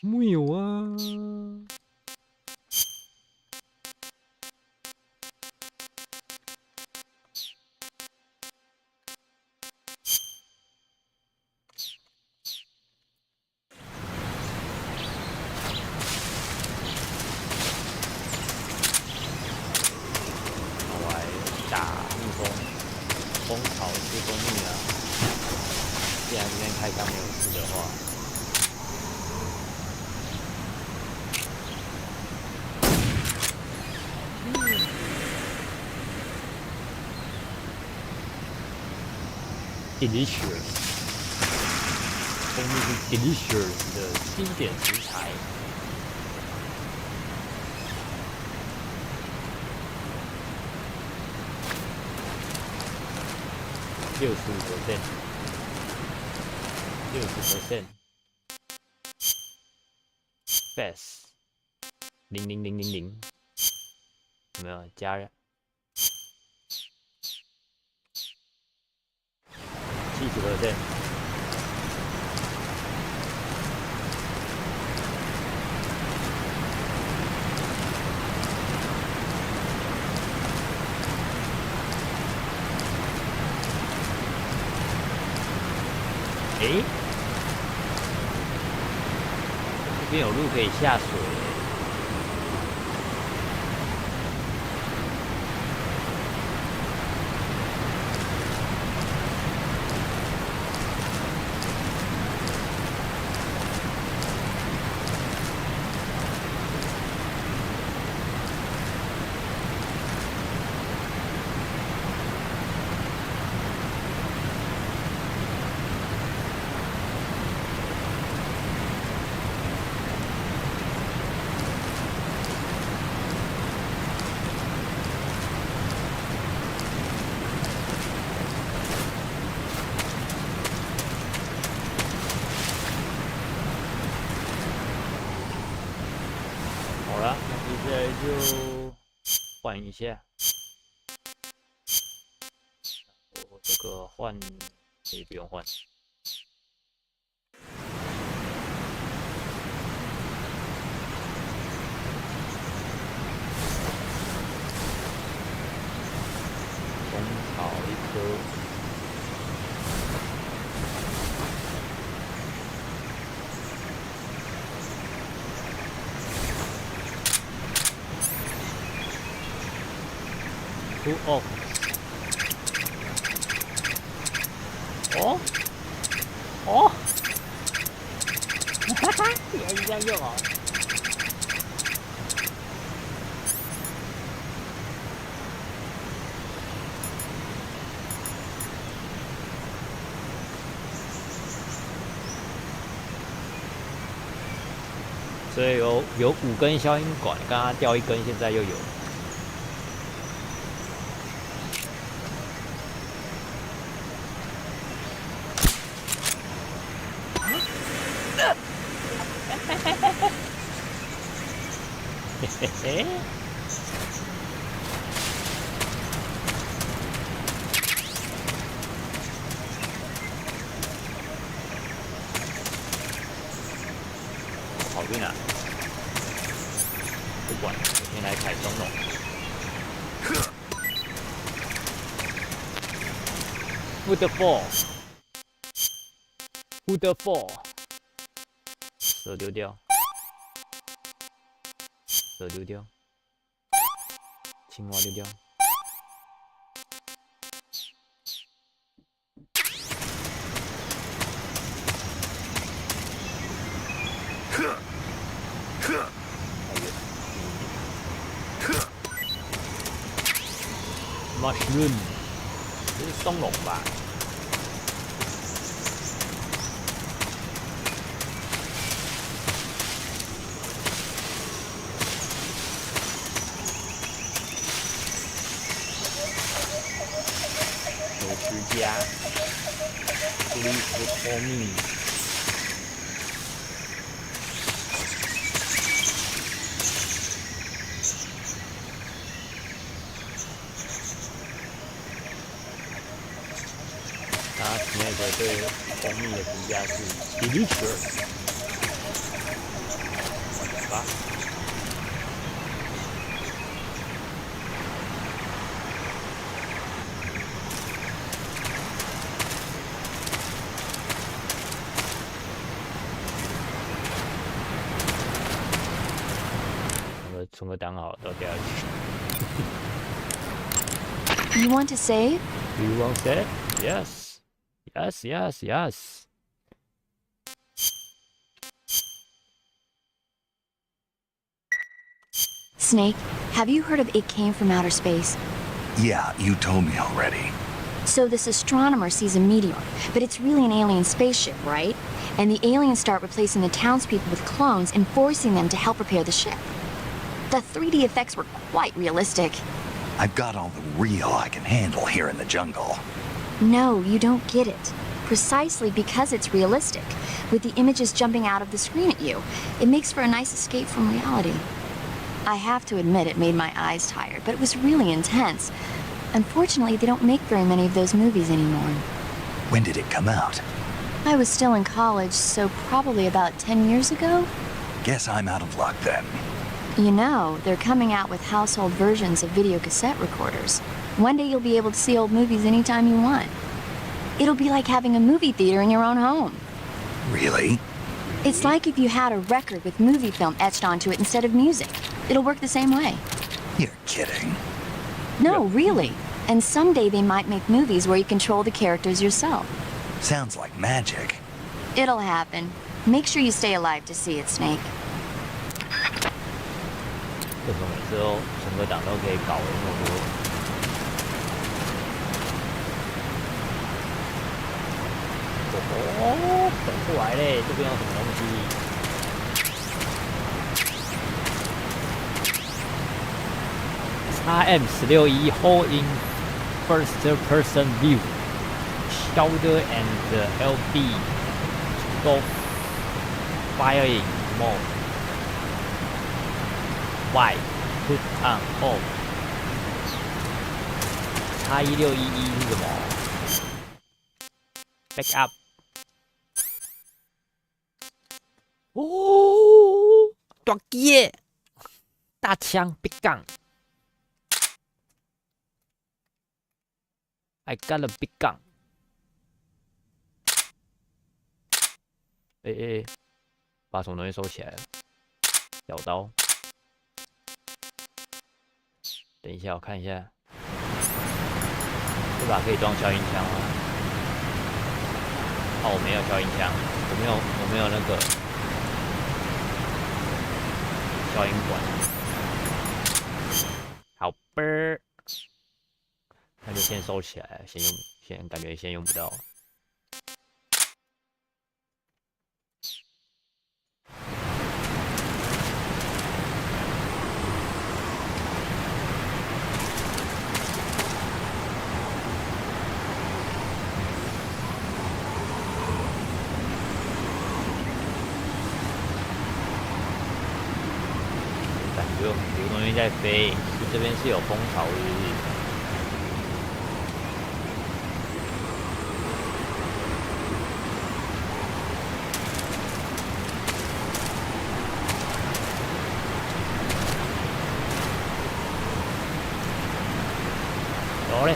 Speaker 1: 没有啊。蜂巢是蜂蜜啊！既然今天开箱没有事的话，delicious， 蜂蜜是 delicious 的经典食材。60%， Best 00000，有没有加了70%？诶，这边有路可以下水。就换一下，我这个换可以不用换。蜂巢一颗。哦，哦，哦，样就好。所以有5根消音管，刚刚掉1根，现在又有。嘿嘿嘿。好运啊！不管，我先来踩松龙。Who the fall? Who the fall? 蛇丢掉，蛇丢掉，青蛙丢掉。Mushroom， 这是松龙吧？90加，3 mini。它体内的对蜂蜜的评价是 delicious。吧。存个档好了，都掉下去。
Speaker 7: You want to save?
Speaker 1: Do you want to save? Yes. Yes, yes, yes.
Speaker 7: Snake, have you heard of It Came from Outer Space?
Speaker 2: Yeah, you told me already.
Speaker 7: So this astronomer sees a meteor, but it's really an alien spaceship, right? And the aliens start replacing the townspeople with clones and forcing them to help repair the ship. The 3D effects were quite realistic.
Speaker 2: I've got all the real I can handle here in the jungle.
Speaker 7: No, you don't get it. Precisely because it's realistic, with the images jumping out of the screen at you, it makes for a nice escape from reality. I have to admit it made my eyes tired, but it was really intense. Unfortunately, they don't make very many of those movies anymore.
Speaker 2: When did it come out?
Speaker 7: I was still in college, so probably about 10 years ago?
Speaker 2: Guess I'm out of luck then.
Speaker 7: You know, they're coming out with household versions of video cassette recorders. One day you'll be able to see old movies anytime you want. It'll be like having a movie theater in your own home.
Speaker 2: Really?
Speaker 7: It's like if you had a record with movie film etched onto it instead of music. It'll work the same way.
Speaker 2: You're kidding.
Speaker 7: No, really. And someday they might make movies where you control the characters yourself.
Speaker 2: Sounds like magic.
Speaker 7: It'll happen. Make sure you stay alive to see it, Snake.
Speaker 1: 为什么每次都整个档都可以搞那么多？哦，等不来嘞，这边有什么东西？XM161 Hold in First Person View Shoulder and LB Stop Firing Mode Y Put on Off X1611是什么 ？Back up 哦，大机大枪 Big Gun I got a big gun 把什么东西收起来了？小刀。等一下，我看一下，这把可以装消音枪吗？哦，我没有消音枪，我没有那个。消音管。好吧，那就先收起来，先感觉先用不到。有很多东西在飞，这边是有风潮，是不是？走嘞！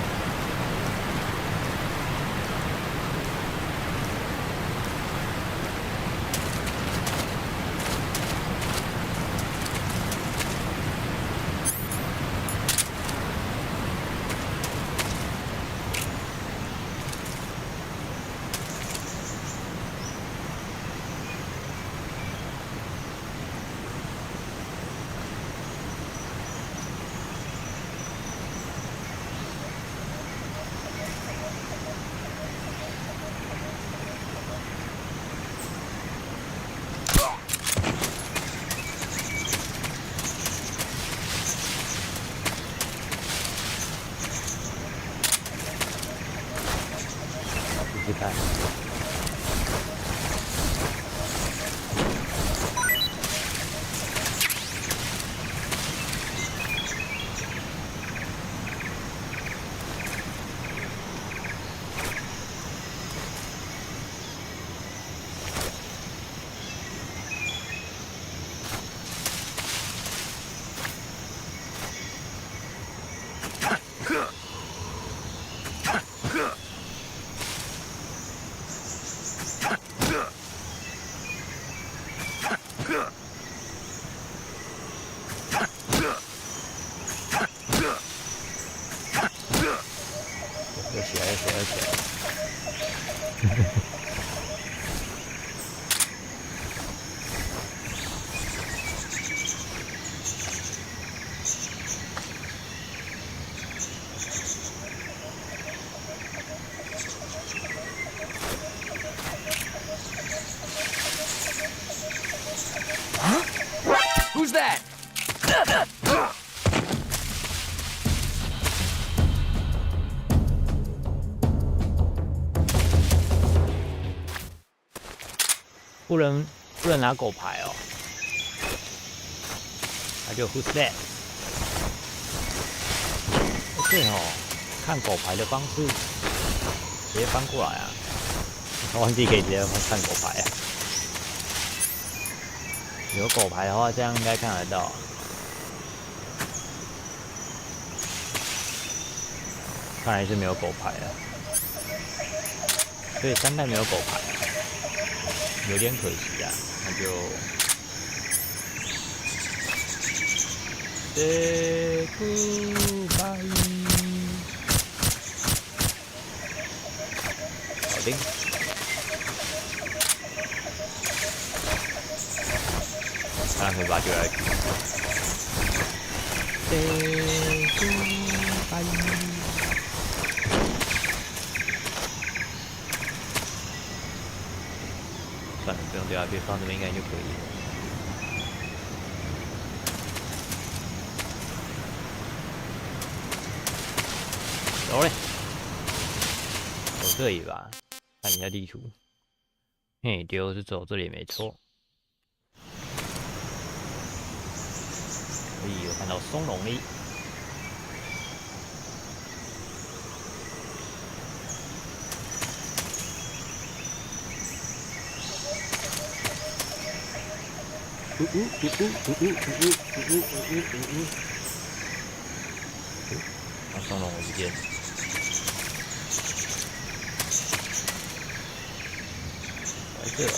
Speaker 1: 试试看。
Speaker 10: Who's that?
Speaker 1: 不能拿狗牌哦，那就 Who's that？ 对哦，看狗牌的方式直接翻过来啊，我忘记可以直接看狗牌啊。有狗牌的话，这样应该看得到。看来是没有狗牌了，所以3代没有狗牌，有点可惜啊。那就say goodbye， 搞定。看来可以把就来say goodbye。算了，不用丢下去，放这边应该就可以了。走嘞，走这里吧，看一下地图。嘿，丢是走这里没错。可以有看到松茸哩。松茸我不见了。在这哦。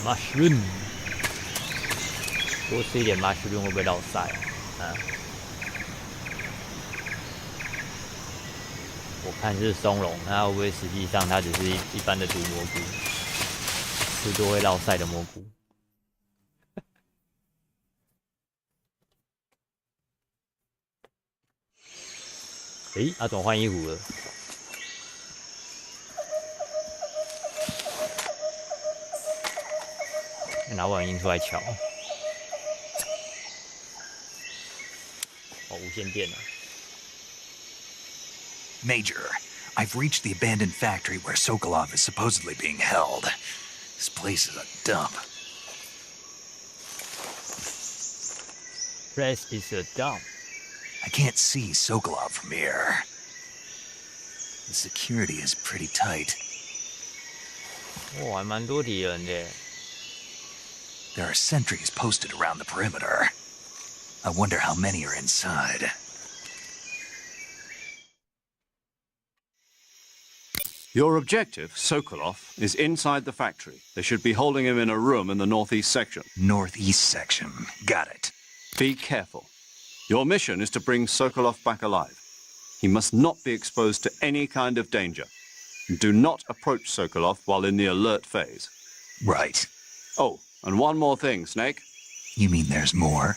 Speaker 1: mushroom， 多吃一点 mushroom 会不会落腮啊？我看是松茸，那会不会实际上它只是一般的毒蘑菇，吃多会落腮的蘑菇？诶，阿总换衣服了。拿望远镜出来瞧。哦，无线电啊。
Speaker 2: Major, I've reached the abandoned factory where Sokolov is supposedly being held. This place is a dump.
Speaker 1: Place is a dump.
Speaker 2: I can't see Sokolov from here. The security is pretty tight.
Speaker 1: 哇，还蛮多敌人的。
Speaker 2: There are sentries posted around the perimeter. I wonder how many are inside.
Speaker 4: Your objective, Sokolov, is inside the factory. They should be holding him in a room in the northeast section.
Speaker 2: Northeast section. Got it.
Speaker 4: Be careful. Your mission is to bring Sokolov back alive. He must not be exposed to any kind of danger. Do not approach Sokolov while in the alert phase.
Speaker 2: Right.
Speaker 4: Oh, and one more thing, Snake.
Speaker 2: You mean there's more?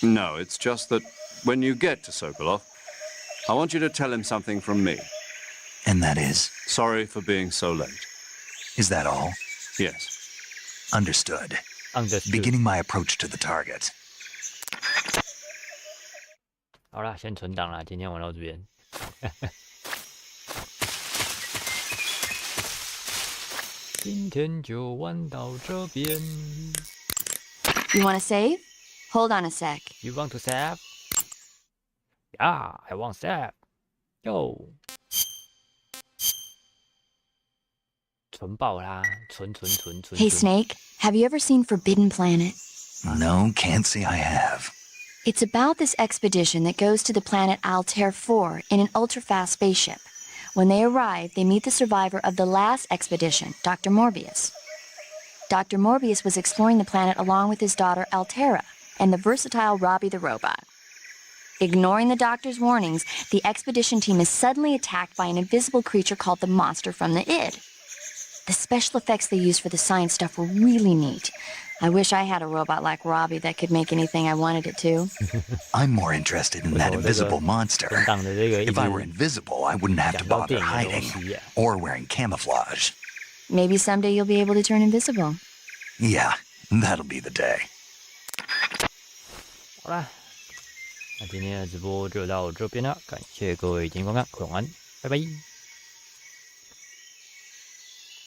Speaker 4: No, it's just that when you get to Sokolov, I want you to tell him something from me.
Speaker 2: And that is?
Speaker 4: Sorry for being so late.
Speaker 2: Is that all?
Speaker 4: Yes.
Speaker 2: Understood.
Speaker 1: Understood.
Speaker 2: Beginning my approach to the target.
Speaker 1: 好啦，先存档啦，今天玩到这边。今天就玩到这边。
Speaker 7: You want to save? Hold on a sec.
Speaker 1: You want to save? Yeah, I want save. Yo. 存爆啦，存。
Speaker 7: Hey, Snake, have you ever seen Forbidden Planet?
Speaker 2: No, can't say I have.
Speaker 7: It's about this expedition that goes to the planet Altair 4 in an ultra-fast spaceship. When they arrive, they meet the survivor of the last expedition, Dr. Morbius. Dr. Morbius was exploring the planet along with his daughter Altera and the versatile Robbie the robot. Ignoring the doctor's warnings, the expedition team is suddenly attacked by an invisible creature called the Monster from the Id. The special effects they used for the science stuff were really neat. I wish I had a robot like Robbie that could make anything I wanted it to.
Speaker 2: I'm more interested in that invisible monster. If I were invisible, I wouldn't have to bother hiding or wearing camouflage.
Speaker 7: Maybe someday you'll be able to turn invisible.
Speaker 2: Yeah, that'll be the day.
Speaker 1: 好啦，那今天的直播就到这边了，感谢各位今天观看，晚安，拜拜。